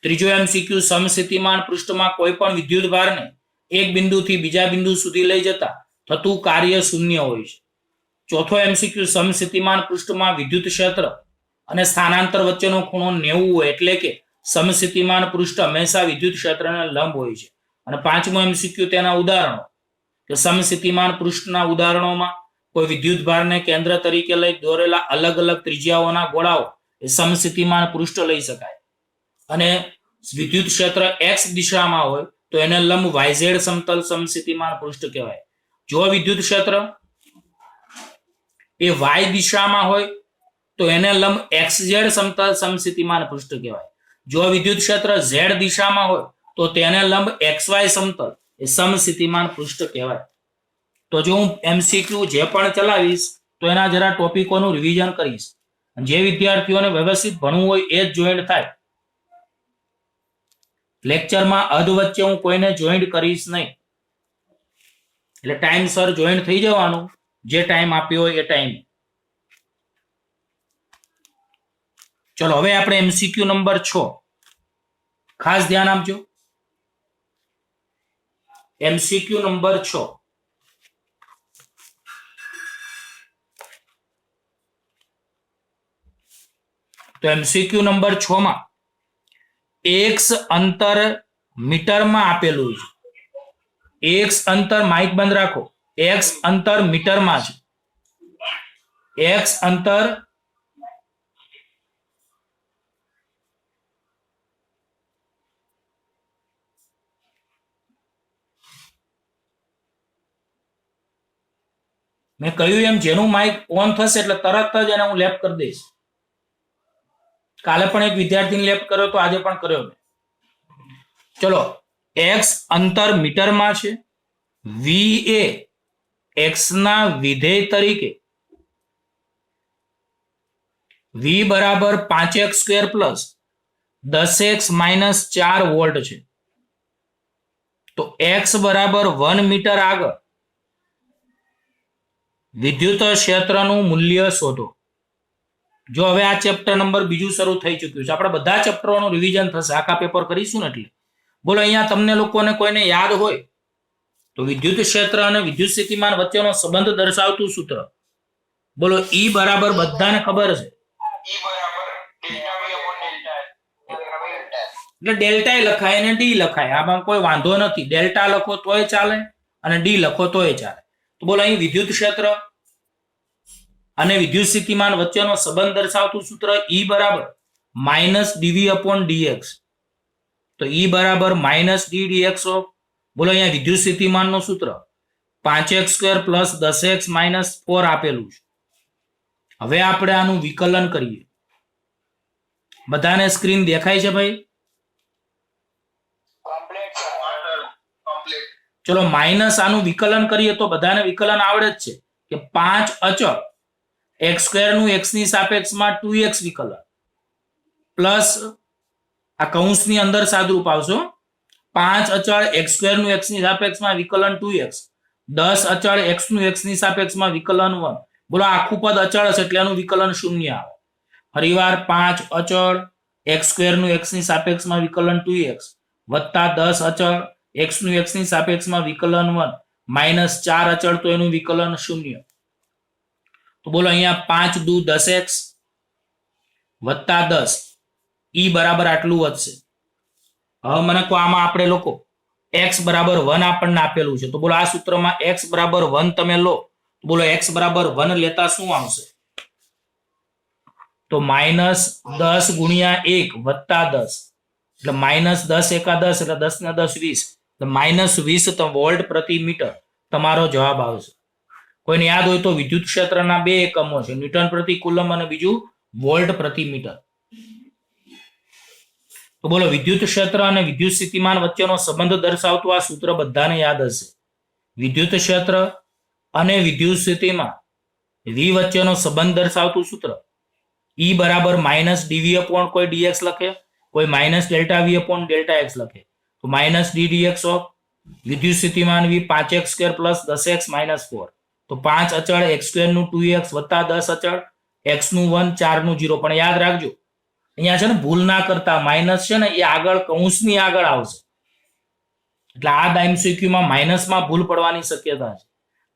Speaker 1: ત્રીજો એમસીક્યુ સમસ્થિતિમાન પૃષ્ઠમાં કોઈ પણ વિદ્યુત ભારને એક બિંદુથી બીજા બિંદુ સુધી લઈ જતા થતું કાર્ય 0 હોય છે. ચોથો એમસીક્યુ સમસ્થિતિમાન પૃષ્ઠમાં વિદ્યુત ક્ષેત્ર અને સ્થાનાંતર વચ્ચેનો ખૂણો 90 હોય એટલે કે સમસ્થિતિમાન પૃષ્ઠ હંમેશા વિદ્યુત ક્ષેત્રને લંબ હોય છે. અને પાંચમો એમસીક્યુ તેના ઉદાહરણો કે સમસ્થિતિમાન પૃષ્ઠના ઉદાહરણોમાં કોઈ વિદ્યુત ભારને કેન્દ્ર તરીકે લઈ દોરેલા અલગ અલગ ત્રિજ્યાઓના ગોળાઓ એ સમસ્થિતિમાન પૃષ્ઠ લઈ શકાય. અને વિદ્યુત ક્ષેત્ર x દિશામાં હોય તો એને લંબ yz સમતલ સમસ્થિતિમાન પૃષ્ઠ કહેવાય. જો વિદ્યુત ક્ષેત્ર એ y દિશામાં હોય તો એને લંબ xz સમતલ સમસ્થિતિમાન પૃષ્ઠ કહેવાય. જો વિદ્યુત ક્ષેત્ર z દિશામાં હોય તો તેને લંબ xy સમતલ એ સમસ્થિતિમાન પૃષ્ઠ કહેવાય. તો જો હું એમસીક્યુ જે પણ ચલાવીશ તો એના જરા ટોપિકોનું રિવિઝન કરીશ. જે વિદ્યાર્થીઓને વ્યવસ્થિત ભણવું હોય એ જ જોઈન્ટ થાય. લેક્ચરમાં અધ વચ્ચે હું કોઈને જોઈન્ટ કરીશ નહીં. એટલે ટાઈમસર જોઈન્ટ થઈ જવાનું, જે ટાઈમ આપ્યો હોય એ ટાઈમ. ચલો, હવે આપણે એમસીક્યુ નંબર 6 ખાસ ધ્યાન આપજો. MCQ number 6. તો એમસીક્યુ નંબર 6 માં x અંતર મીટરમાં આપેલું છે. x અંતર માઇક બંધ રાખો. x અંતર મીટરમાં છે. x અંતર મેં કહ્યું એમ જેનું માઇક ઓન થશે એટલે તરત જ એને હું લેપ કરી દઈશ. કાલે પણ એક વિદ્યાર્થીને લેપ કર્યો તો આજે પણ કર્યો મેં. ચલો, x અંતર મીટરમાં છે, v એ x ના વિધેય તરીકે v બરાબર 5x² plus 10x minus 4 volt છે. તો x બરાબર 1 મીટર આગળ વિદ્યુત ક્ષેત્રનું મૂલ્ય શોધો. જો હવે આ ચેપ્ટર નંબર બીજું શરૂ થઈ ચૂક્યું છે, આપણે બધા ચેપ્ટરોનું રિવિઝન થશે, આખા પેપર કરીશું ને એટલે. બોલો અહીંયા તમને લોકોને કોઈને યાદ હોય તો વિદ્યુત ક્ષેત્ર અને વિદ્યુત સ્થિતિમાન વચ્ચેનો સંબંધ દર્શાવતું સૂત્ર બોલો. ઈ બરાબર બધાને ખબર છે,
Speaker 2: E બરાબર delta V upon delta L.
Speaker 1: એટલે ડેલ્ટા લખાય અને ડી લખાય, આમાં કોઈ વાંધો નથી. ડેલ્ટા લખો તોય ચાલે અને ડી લખો તોય ચાલે. તો બોલો અહીં વિદ્યુત ક્ષેત્ર અને વિદ્યુત સ્થિતિમાન વચ્ચેનો સંબંધ દર્શાવતું સૂત્ર ઈ બરાબર માઇનસ ડીવી અપોન ડીએક્સ. તો ઈ બરાબર માઇનસ ડી ડીએક્સ ઓફ બોલો અહીંયા વિદ્યુત સ્થિતિમાનનું સૂત્ર 5x² પ્લસ 10x માઇનસ 4 આપેલું છે. હવે આપણે આનું વિકલન કરીએ. બધાને સ્ક્રીન દેખાય છે ભાઈ?
Speaker 2: Complete sir. કમ્પ્લીટ.
Speaker 1: ચલો માઇનસ આનું વિકલન કરીએ તો બધાને વિકલન આવડે જ છે કે 5 અચળ x² નું x ની સાપેક્ષમાં 2x વિકલન પ્લસ આ કૌંસની અંદર સાદુરૂપ આવશો 5 અચળ x² નું x ની સાપેક્ષમાં વિકલન 2x, 10 અચળ x નું x ની સાપેક્ષમાં વિકલન 1. બોલો આખું પદ અચળ છે એટલે એનું વિકલન 0 આવે. ફરીવાર 5 અચળ x² નું x ની સાપેક્ષમાં વિકલન 2x વત્તા 10 અચળ x નું x ની સાપેક્ષમાં વિકલન 1 માઇનસ 4 અચળ તો એનું વિકલન 0. તો બોલો અહીંયા 5 દુ 10x વત્તા 10 ઈ બરાબર આટલું વધશે. હવે મને કહો આમાં આપણે લોકો x બરાબર 1 આપણને આપેલું છે, તો બોલો આ સૂત્રમાં x બરાબર 1 તમે લો, બોલો x બરાબર 1 લેતા શું આવશે? તો માઇનસ 10 ગુણ્યા 1 વત્તા 10 એટલે માઇનસ 10 એકા 10 એટલે 10 ને 10 20 એટલે માઇનસ 20 તો વોલ્ટ પ્રતિ મીટર તમારો જવાબ આવશે. કોઈને યાદ હોય તો વિદ્યુત ક્ષેત્રના બે એકમો છે, ન્યૂટન પ્રતિ કુલમ અને બીજું વોલ્ટ પ્રતિ મીટર. તો બોલો વિદ્યુત ક્ષેત્ર અને વિદ્યુત સ્થિતિમાન વચ્ચેનો સંબંધ દર્શાવતું આ સૂત્ર બધાને યાદ હશે. વિદ્યુત ક્ષેત્ર અને વિદ્યુત સ્થિતિમાન વી વચ્ચેનો સંબંધ દર્શાવતું સૂત્ર ઈ બરાબર માઇનસ ડીવી અપોન કોઈ ડીએક્સ લખે, કોઈ minus delta v upon delta x લખે. તો માઇનસ ડી ડીએક્સ ઓફ વિદ્યુત સ્થિતિમાન વી 5x² પ્લસ 10x માઇનસ 4. તો 5 અચળ x² નું 2x વત્તા 10 અચળ x નું 1 4 નું 0. પણ યાદ રાખજો અહીંયા છે ને ભૂલ ના કરતા, માઇનસ છે ને એ આગળ કૌંસની આગળ આવશે એટલે આ MCQ માં માઇનસમાં ભૂલ પડવાની શક્યતા છે.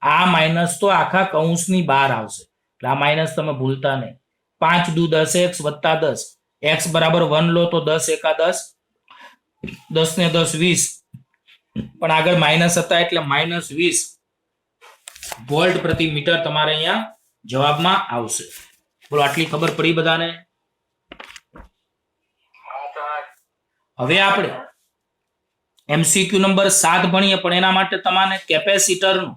Speaker 1: આ માઇનસ તો આખા કૌંસની બહાર આવશે એટલે આ માઇનસ તમે ભૂલતા નહીં. 5 દુ 10x વત્તા 10 x બરાબર 1 લો તો 10 એકા 10 10 ને 10 20 પણ આગળ માઇનસ હતા એટલે માઇનસ 20 વોલ્ટ પ્રતિ મીટર તમારે અહીંયા જવાબમાં આવશે. બોલો આટલી ખબર પડી બધાને? હવે આપણે MCQ નંબર 7 ભણીએ, પણ એના માટે તમારે કેપેસિટરનું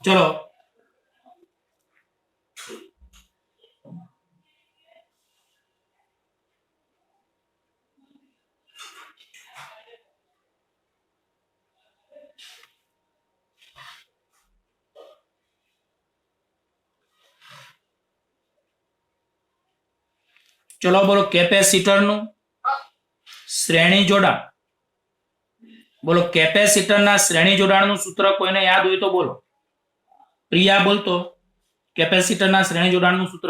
Speaker 1: ચલો ચલો બોલો કેપેસિટરનું શ્રેણી જોડાણ. બોલો કેપેસિટરના શ્રેણી જોડાણનું સૂત્ર કોઈને યાદ હોય તો બોલો. પ્રિયા બોલતો કેપેસિટરના શ્રેણી જોડાણનું સૂત્ર.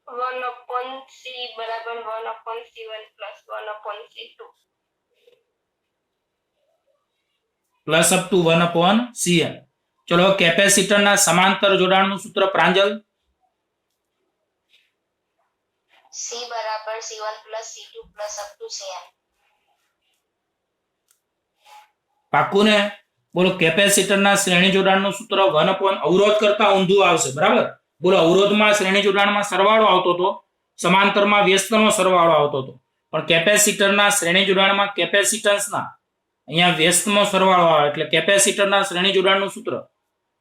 Speaker 3: 1/C બરાબર 1/C1 plus 1/C2.
Speaker 1: Plus up to 1/Cn. ચલો કેપેસિટરના સમાંતર જોડાણનું સૂત્ર પ્રાંજલ.
Speaker 3: C બરાબર C1 plus C2 plus up to Cn.
Speaker 1: પાક્કું ને? બોલો કેપેસિટરના શ્રેણી જોડાણનું સૂત્ર 1 અવરોધ કરતા ઊંધું આવશે. બરાબર? બોલો અવરોધમાં શ્રેણી જોડાણમાં સરવાળો આવતો હતો, સમાંતરમાં વ્યસ્તનો સરવાળો આવતો હતો, પણ કેપેસિટરના શ્રેણી જોડાણમાં કેપેસિટન્સના અહીંયા વ્યસ્તનો સરવાળો આવે એટલે કેપેસિટરના શ્રેણી જોડાણનું સૂત્ર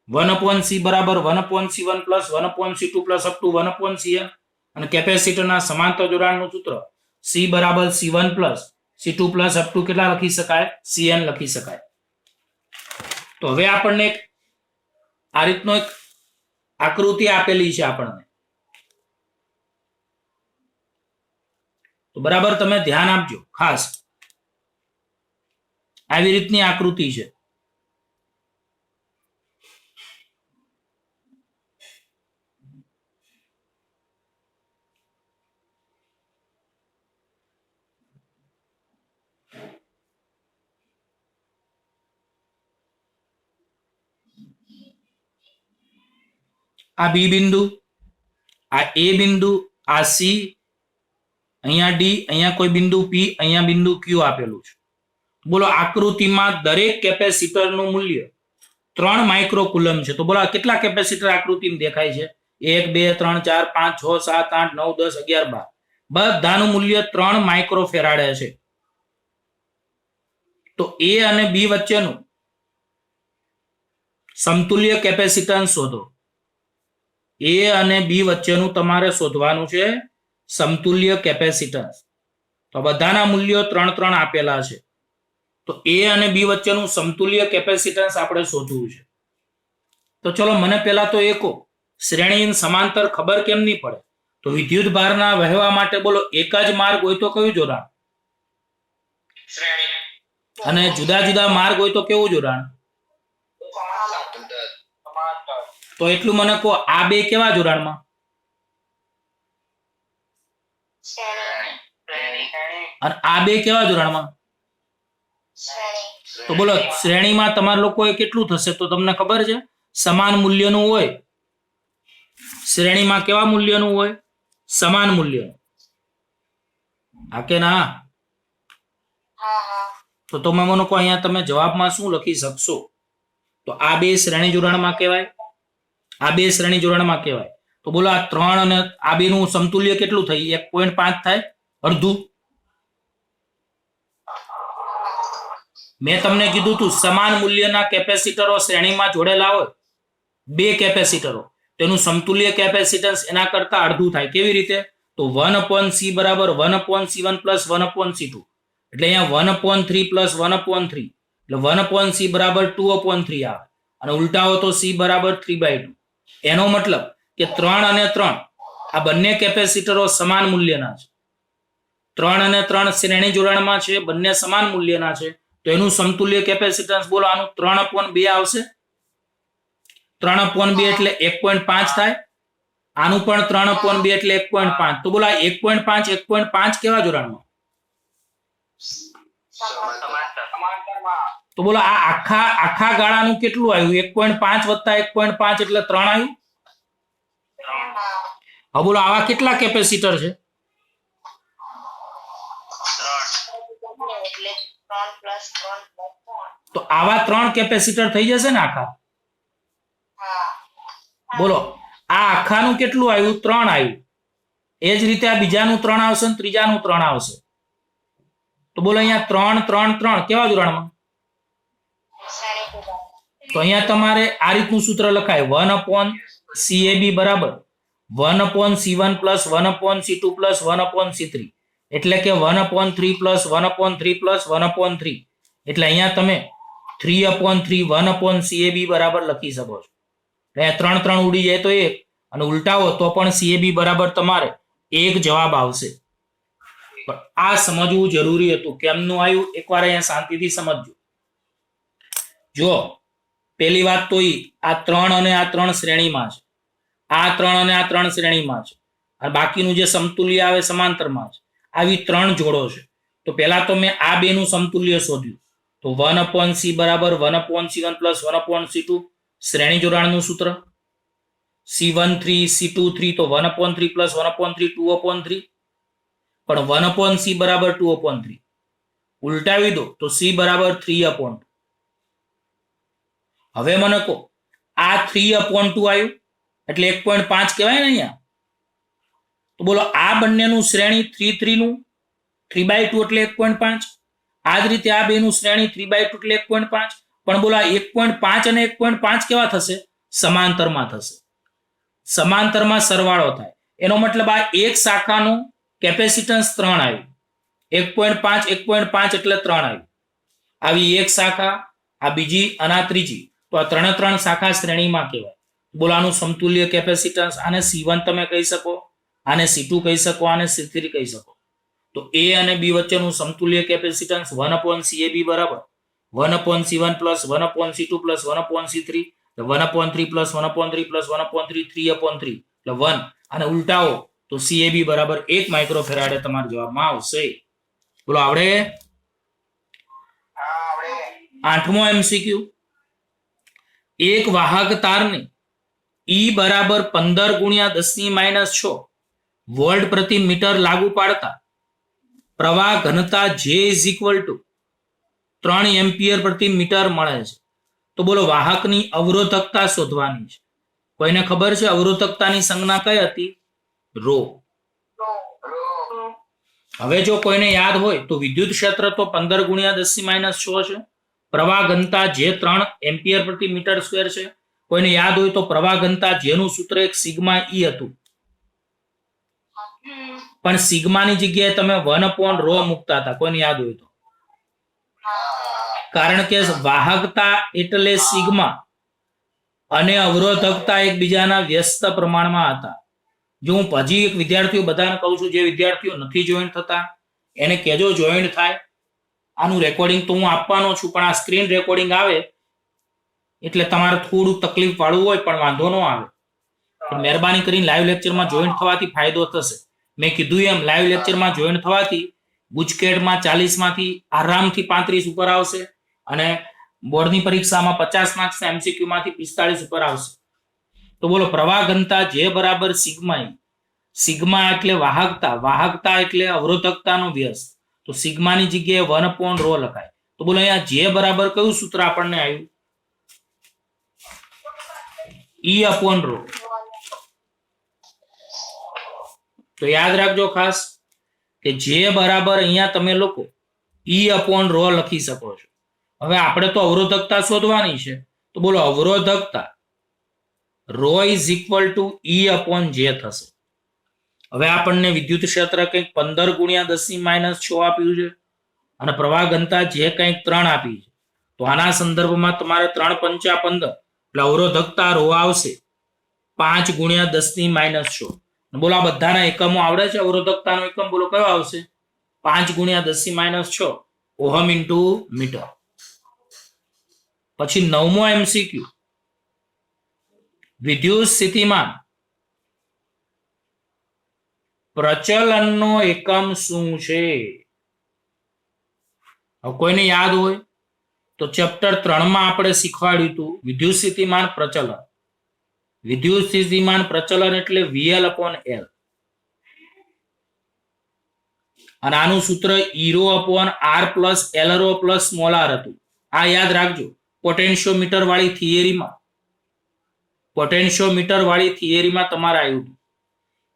Speaker 1: 1/C બરાબર 1/C1 plus 1/C2 plus up to 1/Cn. અને કેપેસિટરના સમાંતર જોડાણનું સૂત્ર C બરાબર C1 plus C2 plus up to કેટલા લખી શકાય? Cn લખી શકાય. તો હવે આપણને આ રીતનો એક આકૃતિ આપેલી છે આપણને. તો બરાબર તમે ધ્યાન આપજો ખાસ. આવી રીતની આકૃતિ છે. આ બી બિંદુ, આ એ બિંદુ, આ સી, અહીંયા ડી, અહીંયા કોઈ બિંદુ પી, અહીંયા બિંદુ ક્યુ આપેલું છે. બોલો આકૃતિમાં દરેક કેપેસિટરનું મૂલ્ય 3 માઇક્રોકુલમ છે. તો બોલો કેટલા કેપેસિટર આકૃતિમાં દેખાય છે? 1 2 3 4 5 6 7 8 9 10 11 12. બધાનું મૂલ્ય 3 માઇક્રોફેરાડે છે. તો એ અને બી વચ્ચેનું સમતુલ્ય કેપેસિટન્સ શોધો. એ અને બી વચ્ચેનું તમારે શોધવાનું છે સમતુલ્ય કેપેસિટન્સ. તો બધાના મૂલ્યો 3 3 આપેલા છે. તો એ અને બી વચ્ચેનું સમતુલ્ય કેપેસિટન્સ આપણે શોધવું છે. તો ચલો મને પહેલા તો એકો શ્રેણી સમાંતર ખબર કેમ નહીં પડે? તો વિદ્યુત ભારના વહેવા માટે બોલો એક જ માર્ગ હોય તો કયું જોડાણ?
Speaker 2: શ્રેણી.
Speaker 1: અને જુદા જુદા માર્ગ હોય તો કેવું જોડાણ?
Speaker 2: સમાંતર.
Speaker 1: તો એટલું મને કહો, આ બે કેવા જોડાણમાં?
Speaker 3: શ્રેણી.
Speaker 1: અને આ બે કેવા જોડાણમાં?
Speaker 3: શ્રેણી.
Speaker 1: તો બોલો શ્રેણીમાં તમારા લોકોએ કેટલું થશે? તો તમને ખબર છે સમાન મૂલ્યનું હોય. શ્રેણીમાં કેવા મૂલ્યનું હોય? સમાન મૂલ્યનું. હા કે ના?
Speaker 3: હા હા.
Speaker 1: તો તમે મને કહો અહીંયા તમે જવાબમાં શું લખી શકશો? તો આ બે શ્રેણી જોડાણમાં કહેવાય, આ બે શ્રેણી જોડાણમાં કહેવાય. તો બોલો આ 3 અને આ બે નું સમતુલ્ય કેટલું થાય? 1.5 થાય, અડધું. મેં તમને કીધું તું સમાન મૂલ્યના કેપેસિટરો શ્રેણીમાં જોડેલા હોય, બે કેપેસિટરો, તેનું સમતુલ્ય કેપેસિટન્સ એના કરતા અડધું થાય. કેવી રીતે? તો 1/C બરાબર 1/C1 પ્લસ 1/C2. એટલે અહીંયા 1/3 પ્લસ 1/3 એટલે 1/C બરાબર 2/3 આવે. અને ઉલટાવો તો C બરાબર 3/2. એનો મતલબ કે 3 અને 3 આ બંને કેપેસિટરો સમાન મૂલ્યના છે. 3 અને 3 શ્રેણી જોડાણમાં છે, બંને સમાન મૂલ્યના છે. તો એનું સમતુલ્ય કેપેસિટન્સ બોલો આનું 3/2 આવશે. 3/2 એટલે 1.5 થાય. આનું પણ 3/2 એટલે 1.5. તો બોલો આ 1.5 કેવા જોડાણમાં?
Speaker 2: સમાંતરમાં.
Speaker 1: તો બોલો આ આખા ગાળાનું કેટલું આવ્યું? 1.5 વત્તા 1.5 એટલે 3 આવ્યું. હવે બોલો આવા કેટલા કેપેસિટર છે?
Speaker 3: એટલે 3 પ્લસ 3 પ્લસ 3.
Speaker 1: તો આવા 3 કેપેસિટર થઈ જશે ને આખા?
Speaker 3: હા.
Speaker 1: બોલો આ આખાનું કેટલું આવ્યું? 3 આવ્યું. એ જ રીતે આ બીજાનું 3 આવશે ને ત્રીજાનું 3 આવશે. તો તો બોલો અહીંયા 3 3 3 કેવા જોડાણમાં?
Speaker 3: શ્રેણી જોડાણ.
Speaker 1: તો અહીંયા તમારે આ રીતનું સૂત્ર લખાય 1/CAB બરાબર 1/C1 plus 1/C2 plus 1/C3 એટલે કે 1/3 પ્લસ 1/3 પ્લસ 1/3 એટલે અહીંયા તમે 3/3 1/CAB બરાબર લખી શકો છો. અહીંયા 3 3 ઉડી જાય તો 1 અને ઉલટાવો તો પણ CAB બરાબર તમારે 1 જવાબ આવશે. પણ આ સમજવું જરૂરી હતું. કેમનું આવ્યું એકવાર અહીંયા શાંતિથી સમજજો. જો પહેલી વાત તો આ 3 અને આ 3 શ્રેણીમાં છે, આ 3 અને આ 3 શ્રેણીમાં છે અને બાકીનું જે સમતુલ્ય આવે સમાંતરમાં છે. આવી 3 જોડો છે. તો પહેલા તો મેં આ બેનું સમતુલ્ય શોધ્યું. તો 1/C બરાબર 1/C1 પ્લસ 1/C2 શ્રેણી જોડાણનું સૂત્ર. C1 3 C2 3 તો 1/3 પ્લસ 1/3 2/3 પણ 1/C બરાબર 2/3 ઉલટાવી દો તો C બરાબર 3/2. હવે મને કહો આ 3/2 આવ્યું એટલે 1.5 કહેવાય ને અહીંયા. તો બોલો આ બંનેનું શ્રેણી 3 3 નું 3/2 એટલે 1.5. આ જ રીતે આ બેનું શ્રેણી 3/2 એટલે 1.5. પણ બોલો 1.5 અને 1.5 કેવા થશે? સમાંતરમાં થશે. સમાંતરમાં સરવાળો થાય એનો મતલબ આ એક શાખાનું કેપેસિટન્સ 3 આવ્યું. 1.5 1.5 એટલે 3 આવ્યું. આવી એક શાખા, આ બીજી અને આ ત્રીજી. તો આ 3 શાખા શ્રેણીમાં કહેવાય. બોલો આનું સમતુલ્ય કેપેસિટન્સ આને C1 તમે કહી શકો, આને C2 કહી શકો, આને C3 કહી શકો. તો A અને B વચ્ચેનું સમતુલ્ય કેપેસિટન્સ 1/CAB બરાબર 1/C1 plus 1/C2 plus 1/C3 1/3 plus 1/3 plus 1/3 3/3 એટલે 1 અને ઉલટાવો તો CAB બરાબર 1 માઇક્રોફેરાડે તમારા જવાબમાં આવશે. બોલો આવડે? આઠમો MCQ. એક વાહક તારને E બરાબર 15 × 10⁻⁶ વોલ્ટ પ્રતિ મીટર લાગુ પાડતા પ્રવાહ ઘનતા J = 3 એમ્પિયર પ્રતિ મીટર મળે છે. તો બોલો વાહકની અવરોધકતા શોધવાની છે. કોઈને ખબર છે અવરોધકતાની સંજ્ઞા કઈ હતી? રો. હવે જો કોઈને યાદ હોય તો વિદ્યુત ક્ષેત્ર તો 15 × 10⁻⁶ છે. પ્રવાહ ઘનતા J 3 એમ્પિયર પ્રતિ મીટર સ્ક્વેર છે. કોઈને યાદ હોય તો પ્રવાહ ઘનતા J નું સૂત્ર એક સિગ્મા E હતું. પણ સિગ્માની જગ્યાએ તમે 1/ρ મૂકતા હતા. કોઈને યાદ હોય તો. કારણ કે વાહકતા એટલે સિગ્મા અને અવરોધકતા એકબીજાના વ્યસ્ત પ્રમાણમાં હતા. જો હું હજી એક વિદ્યાર્થીઓ બધાને કહું છું, જે વિદ્યાર્થીઓ નથી જોઈન્ટ થતા એને કહેજો જોઈન્ટ થાય. આનું રેકોર્ડિંગ તો હું આપવાનો છું, પણ આ સ્ક્રીન રેકોર્ડિંગ આવે એટલે તમારે થોડું તકલીફ વાળું હોય પણ વાંધો ન આવે. મહેરબાની કરીને લાઈવ લેક્ચરમાં જોઈન્ટ થવાથી ફાયદો થશે. મેં કીધું એમ લાઈવ લેક્ચરમાં જોઈન્ટ થવાથી ગુજકેટમાં 40 માંથી આરામથી 35 ઉપર આવશે અને બોર્ડની પરીક્ષામાં 50 માર્ક્સના MCQ માંથી 45 ઉપર આવશે. તો બોલો પ્રવાહ ઘનતા J બરાબર સિગ્મા E. સિગ્મા એટલે વાહકતા, વાહકતા એટલે અવરોધકતાનો વ્યસ્ત. તો સિગ્માની જગ્યાએ 1/ρ લખાય. તો બોલો અહીંયા J બરાબર કયું સૂત્ર આપણને આવ્યું? E/ρ. તો યાદ રાખજો ખાસ કે J બરાબર અહીંયા તમે લોકો E/ρ લખી શકો છો. હવે આપણે તો અવરોધકતા શોધવાની છે. તો બોલો અવરોધકતા ρ = E/J થશે. હવે આપણને વિદ્યુત ક્ષેત્ર કંઈક 15 × 10⁻⁶ આપ્યું છે અને પ્રવાહ ઘનતા J કંઈક 3 આપી છે. તો આના સંદર્ભમાં તમારે 3 × 5 = 15 એટલે અવરોધકતા ρ આવશે 5 × 10⁻⁶. બોલો આ બધાના એકમો આવડે છે? અવરોધકતાનો એકમ બોલો કયો આવશે? 5 × 10⁻⁶ ઓહમ × મીટર. પછી 9મો MCQ. વિદ્યુત સ્થિતિમાન પ્રચલનનો એકમ શું છે? હવે કોઈને યાદ હોય તો ચેપ્ટર 3 માં આપણે શીખવાડ્યું હતું વિદ્યુત સ્થિતિમાન પ્રચલન. વિદ્યુત સ્થિતિમાન પ્રચલન એટલે VL/L અને આનું સૂત્ર E/R + L/ρ + r હતું. આ યાદ રાખજો. પોટેન્શિયોમીટર વાળી થિયરીમાં તમારે આવ્યું હતું,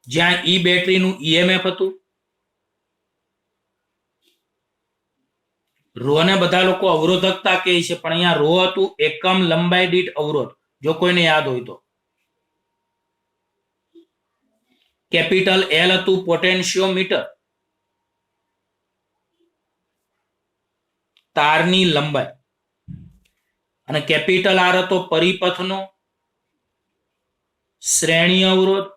Speaker 1: જ્યાં E બેટરીનું EMF હતું રો ને બધા લોકો અવરોધકતા કહે છે, પણ અહીંયા રો હતું એકમ લંબાઈ દીઠ અવરોધ, જો કોઈને યાદ હોય તો. કેપિટલ એલ હતું પોટેન્શિયોમીટર, તારની લંબાઈ, અને કેપિટલ આર હતો પરિપથનો શ્રેણી અવરોધ,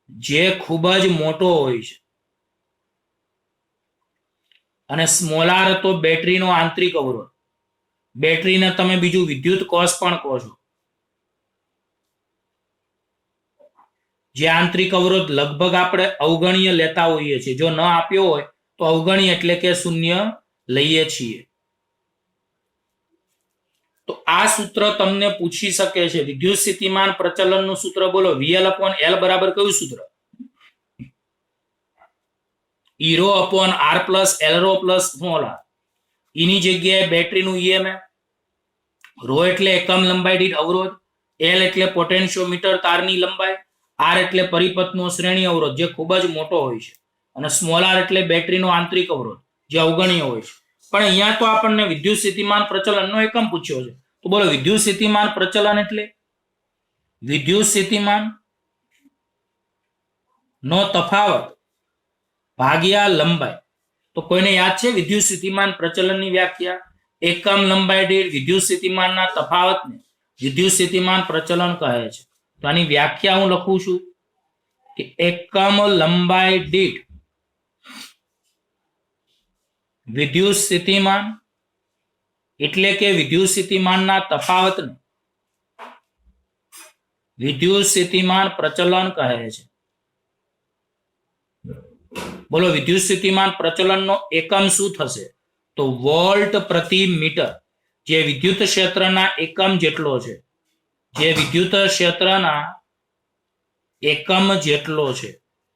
Speaker 1: જે ખૂબ જ મોટો હોય છે. અને સ્મોલ આર હતો બેટરીનો આંતરિક અવરોધ. બેટરીને તમે બીજું વિદ્યુત કોષ પણ કહો છો. જે આંતરિક અવરોધ લગભગ આપણે અવગણ્ય લેતા હોઈએ છીએ, જો ન આપ્યો હોય તો અવગણ્ય એટલે કે શૂન્ય લઈએ છીએ. તો આ સૂત્ર તમને પૂછી શકે છે, વિદ્યુત સ્થિતિમાન પ્રચલનનું સૂત્ર બોલો. VL/L બરાબર કયું સૂત્ર? E/R plus L plus small r. એની જગ્યાએ બેટરીનું EMF, રો એટલે એકમ લંબાઈ દીઠ અવરોધ, L એટલે પોટેન્શિયોમીટર તારની લંબાઈ, R એટલે પરિપથનો શ્રેણી અવરોધ જે ખૂબ જ મોટો હોય છે, અને સ્મોલ r એટલે બેટરીનો આંતરિક અવરોધ જે અવગણ્ય હોય છે. પણ અહીંયા તો આપણને વિદ્યુત સ્થિતિમાન પ્રચલનનો એકમ પૂછ્યો છે. તો બોલો વિદ્યુત સ્થિતિમાન પ્રચલન એટલે? વિદ્યુત સ્થિતિમાન નો તફાવત ભાગ્યા લંબાઈ. તો કોઈને યાદ છે વિદ્યુત સ્થિતિમાન પ્રચલનની વ્યાખ્યા? એકમ લંબાઈ દીઠ વિદ્યુત સ્થિતિમાનના તફાવતને વિદ્યુત સ્થિતિમાન પ્રચલન કહે છે. તો આની વ્યાખ્યા હું લખું છું કે એકમ લંબાઈ દીઠ વિદ્યુત સ્થિતિમાન એટલે કે વિદ્યુત સ્થિતિમાનના તફાવતને વિદ્યુત સ્થિતિમાન પ્રચલન કહે છે. બોલો વિદ્યુત સ્થિતિમાન પ્રચલનનો એકમ શું થશે? તો વોલ્ટ પ્રતિ મીટર, જે વિદ્યુત ક્ષેત્રના એકમ જેટલો છે, જે વિદ્યુત ક્ષેત્રના એકમ જેટલો છે.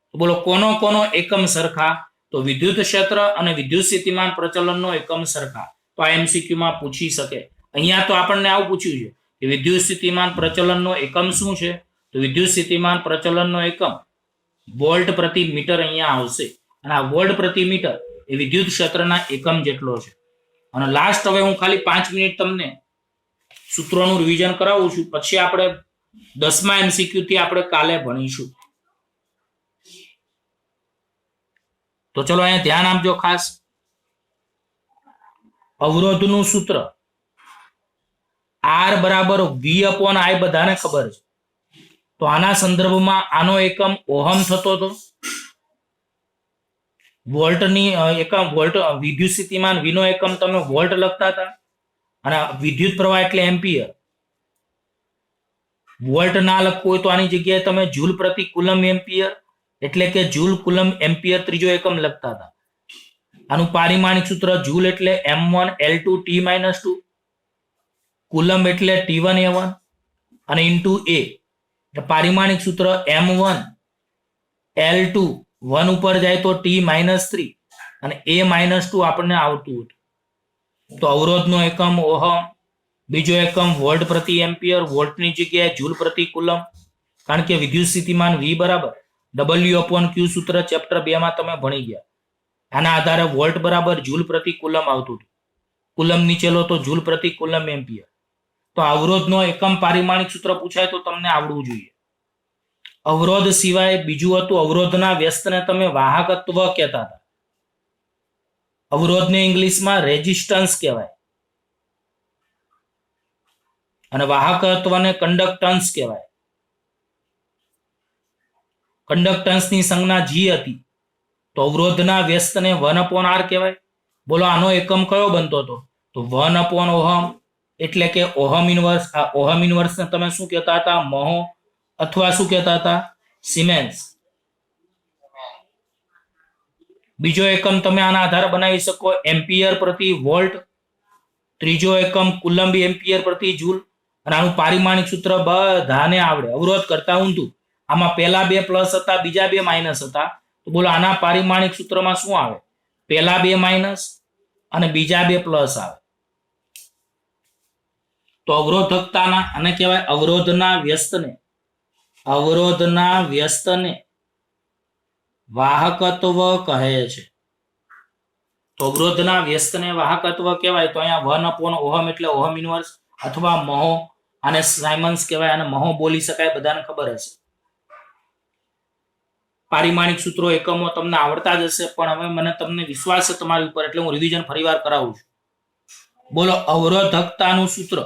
Speaker 1: તો બોલો કોનો કોનો એકમ સરખા? તો વિદ્યુત ક્ષેત્ર અને વિદ્યુત સ્થિતિમાન પ્રચલનનો એકમ સરખા. તો આ MCQ માં પૂછી શકે. અહીંયા તો આપણને આવું પૂછ્યું છે કે વિદ્યુત સ્થિતિમાન પ્રચલનનો એકમ શું છે? તો વિદ્યુત સ્થિતિમાન પ્રચલનનો એકમ વોલ્ટ પ્રતિ મીટર અહીંયા આવશે, અને આ વોલ્ટ પ્રતિ મીટર એ વિદ્યુત ક્ષેત્રના એકમ જેટલો છે. અને લાસ્ટ હવે હું ખાલી 5 મિનિટ તમને સૂત્રોનું રિવિઝન કરાવું છું, પછી આપણે 10મા MCQ થી આપણે કાલે ભણીશું. તો ચલો અહીંયા ધ્યાન આપજો ખાસ. અવરોધનું સૂત્ર R બરાબર V/I બધાને ખબર છે. તો આના સંદર્ભમાં આનો એકમ ઓહમ થતો હતો. વોલ્ટની એકમ વોલ્ટ, વિદ્યુત સ્થિતિમાન V નો એકમ તમે વોલ્ટ લખતા હતા, અને વિદ્યુત પ્રવાહ એટલે એમ્પિયર. વોલ્ટ ના લખવું હોય તો આની જગ્યાએ તમે જૂલ પ્રતિ કુલમ એમ્પિયર એટલે કે જૂલ કુલમ એમ્પિયર ત્રીજો એકમ લખતા હતા. આનું પારિમાણિક સૂત્ર જૂલ એટલે M1 L2 T-2, કુલમ એટલે T1 A1 અને ઇન્ટુ A. પારિમાણિક સૂત્ર M1 L2 1 ઉપર જાય તો T-3 અને A-2 આપણને આવતું હતું. તો અવરોધનો એકમ ઓહમ, બીજો એકમ વોલ્ટ પ્રતિ એમ્પિયર, વોલ્ટની જગ્યાએ જૂલ પ્રતિ કુલમ, કારણ કે વિદ્યુત સ્થિતિમાન V બરાબર W/Q સૂત્ર ચેપ્ટર 2 માં તમે ભણી ગયા. આના આધારે વોલ્ટ બરાબર જૂલ પ્રતિ કુલમ આવતું હતું. કુલમ નીચેલો તો જૂલ પ્રતિ કુલમ એમ્પિયર. તો અવરોધનો એકમ પારિમાણિક સૂત્ર પૂછાય તો તમને આવડવું જોઈએ. અવરોધ સિવાય બીજું હતું અવરોધના વ્યસ્તને તમે વાહકત્વ કહેતા હતા. અવરોધને ઇંગ્લિશમાં રેઝિસ્ટન્સ કહેવાય, અને વાહકત્વને કંડક્ટન્સ કહેવાય. કંડક્ટન્સની સંજ્ઞા G હતી, તો અવરોધના વ્યસ્તને 1/R કહેવાય. બોલો આનો એકમ કયો બનતો હતો? તો 1/ઓહમ, એટલે કે ઓહમ ઇન્વર્સ. આ ઓહમ ઇન્વર્સને તમે શું કહેતા હતા? મહો, અથવા શું કહેતા હતા? સિમેન્સ. બીજો એકમ તમે આના આધારે બનાવી શકો એમ્પિયર પ્રતિ વોલ્ટ, ત્રીજો એકમ કુલમ્બ એમ્પિયર પ્રતિ જૂલ. અને આનું પારિમાણિક સૂત્ર બધાને આવડે. અવરોધ કરતા ઊંધું. આમાં પહેલા 2 પ્લસ હતા, બીજા 2 માઇનસ હતા. તો બોલો આના પારિમાણિક સૂત્રમાં શું આવે? પહેલા 2 માઇનસ અને બીજા 2 પ્લસ આવે. તો અવરોધકતાના આને કહેવાય અવરોધના વ્યસ્તને વાહકત્વ કહે છે. તો તો અવરોધના વ્યસ્તને વાહકત્વ કહેવાય તો અહીંયા 1/ઓહમ એટલે ઓહમ ઇન્વર્સ અથવા મહો, આને સાયમન્સ કહેવાય, અને મહો બોલી શકાય, બધાને ખબર હશે. પારિમાણિક સૂત્રો એકમો તમને આવડતા જ હશે, પણ હવે મને તમને વિશ્વાસ છે તમારી ઉપર એટલે હું રિવિઝન ફરીવાર કરાવું છું. બોલો, અવરોધકતાનું સૂત્ર.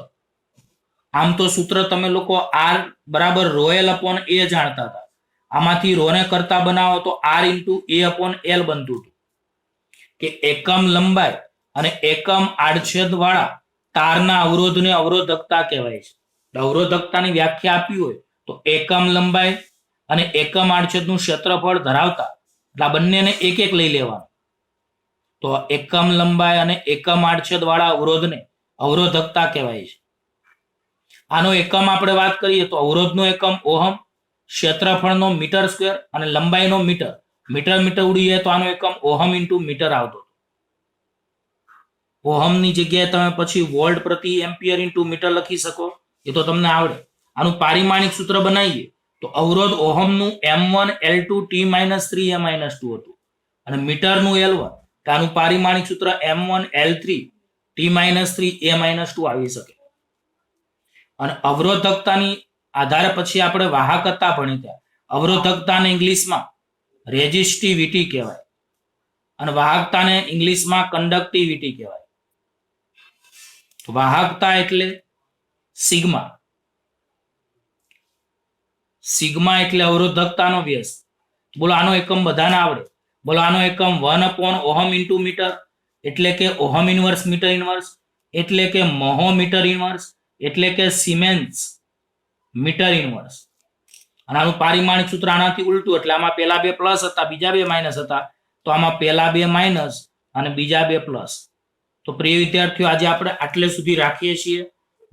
Speaker 1: આમ તો સૂત્ર તમે લોકો R બરાબર ρl/a જાણતા હતા. આમાંથી ρ ને કરતા બનાવો તો R × A/L બનતું હતું કે એકમ લંબાઈ અને એકમ આડછેદ વાળા તારના અવરોધને અવરોધકતા કહેવાય છે. અવરોધકતાની વ્યાખ્યા આપી હોય તો એકમ લંબાઈ અને એકમ આડછેદનું ક્ષેત્રફળ ધરાવતા, એટલે આ બંનેને એક એક લઈ લેવાનું. તો એકમ લંબાઈ અને એકમ આડછેદ વાળા અવરોધને અવરોધકતા કહેવાય છે. આનો એકમ આપણે વાત કરીએ તો અવરોધનો એકમ ઓહમ, ક્ષેત્રફળનો મીટર સ્ક્વેર અને લંબાઈનો મીટર. મીટર ઉડી જાય તો આનો એકમ ઓહમ × મીટર આવતો. ઓહમની જગ્યાએ તમે પછી વોલ્ટ પ્રતિ એમ્પિયર × મીટર લખી શકો, એ તો તમને આવડે. આનું પારિમાણિક સૂત્ર બનાવીએ તો અવરોધ ઓહમનું M1 L2 T-3 A-2 હતું અને મીટરનું L1, તો આનું પારિમાણિક સૂત્ર M1 L3 T-3 A-2 આવી શકે. અને અવરોધકતાની આધારે પછી આપણે વાહકતા ભણી ગયા. અવરોધકતાને ઇંગ્લિશમાં રેઝિસ્ટિવિટી કહેવાય અને વાહકતાને ઇંગ્લિશમાં કન્ડક્ટિવિટી કહેવાય. વાહકતા એટલે સિગ્મા. સિગ્મા એટલે અવરોધકતાનો વ્યસ્ત. બોલો, આનો એકમ બધાને આવડે. બોલો, આનો એકમ 1/ઓહમ × મીટર એટલે કે ઓહમ ઇન્વર્સ મીટર ઇન્વર્સ, એટલે કે મહો મીટર ઇન્વર્સ, એટલે કે સિમેન્સ મીટર ઇન્વર્સ. અને આનું પારિમાણિક સૂત્ર આનાથી ઉલટું, એટલે આમાં પહેલા 2 પ્લસ હતા, બીજા 2 માઇનસ હતા, તો આમાં પહેલા 2 માઇનસ અને બીજા 2 પ્લસ. તો પ્રિય વિદ્યાર્થીઓ, આજે આપણે આટલે સુધી રાખીએ છીએ.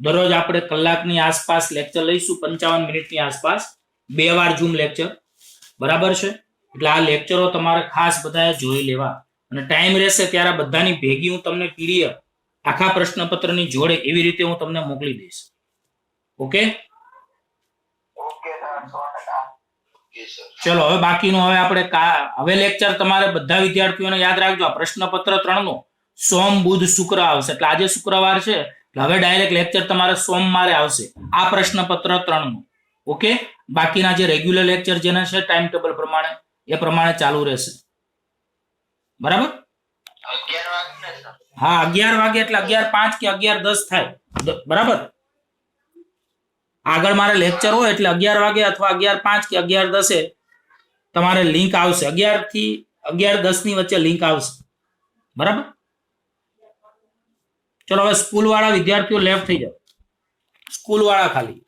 Speaker 1: દરરોજ આપણે કલાકની આસપાસ લેક્ચર લઈશું, 55 મિનિટની આસપાસ, 2 વાર ઝૂમ લેક્ચર. બરાબર છે? એટલે આ લેક્ચરો તમારે ખાસ બધાએ જોઈ લેવા, અને ટાઈમ રહેશે ત્યારે બધાની ભેગી હું તમને PDF આખા પ્રશ્નપત્રની જોડે એવી રીતે હું તમને મોકલી દઈશ. ઓકે?
Speaker 2: Okay sir, 100%.
Speaker 1: ચલો, હવે બાકીનું હવે આપણે હવે લેક્ચર તમારે બધા વિદ્યાર્થીઓને યાદ રાખજો. આ પ્રશ્નપત્ર 3 નો સોમ, બુધ, શુક્ર આવશે. એટલે આજે શુક્રવાર છે, એટલે હવે ડાયરેક્ટ લેક્ચર તમારે સોમવારે આવશે આ પ્રશ્નપત્ર 3 નું. ઓકે? બાકીના જે રેગ્યુલર લેક્ચર જેના છે ટાઈમ ટેબલ પ્રમાણે એ પ્રમાણે ચાલુ રહેશે. બરાબર?
Speaker 2: 11 વાગે ને સર?
Speaker 1: હા, 11 વાગે એટલે 11:05 કે 11:10 થાય. બરાબર? આગળ મારે લેક્ચર હોય એટલે 11 વાગે અથવા 11:05 કે 11:10 તમારે લિંક આવશે. 11 થી 11:10 ની વચ્ચે લિંક આવશે. બરાબર? ચલો, હવે સ્કૂલ વાળા વિદ્યાર્થીઓ લેફ્ટ થઈ જાઓ. સ્કૂલ વાળા ખાલી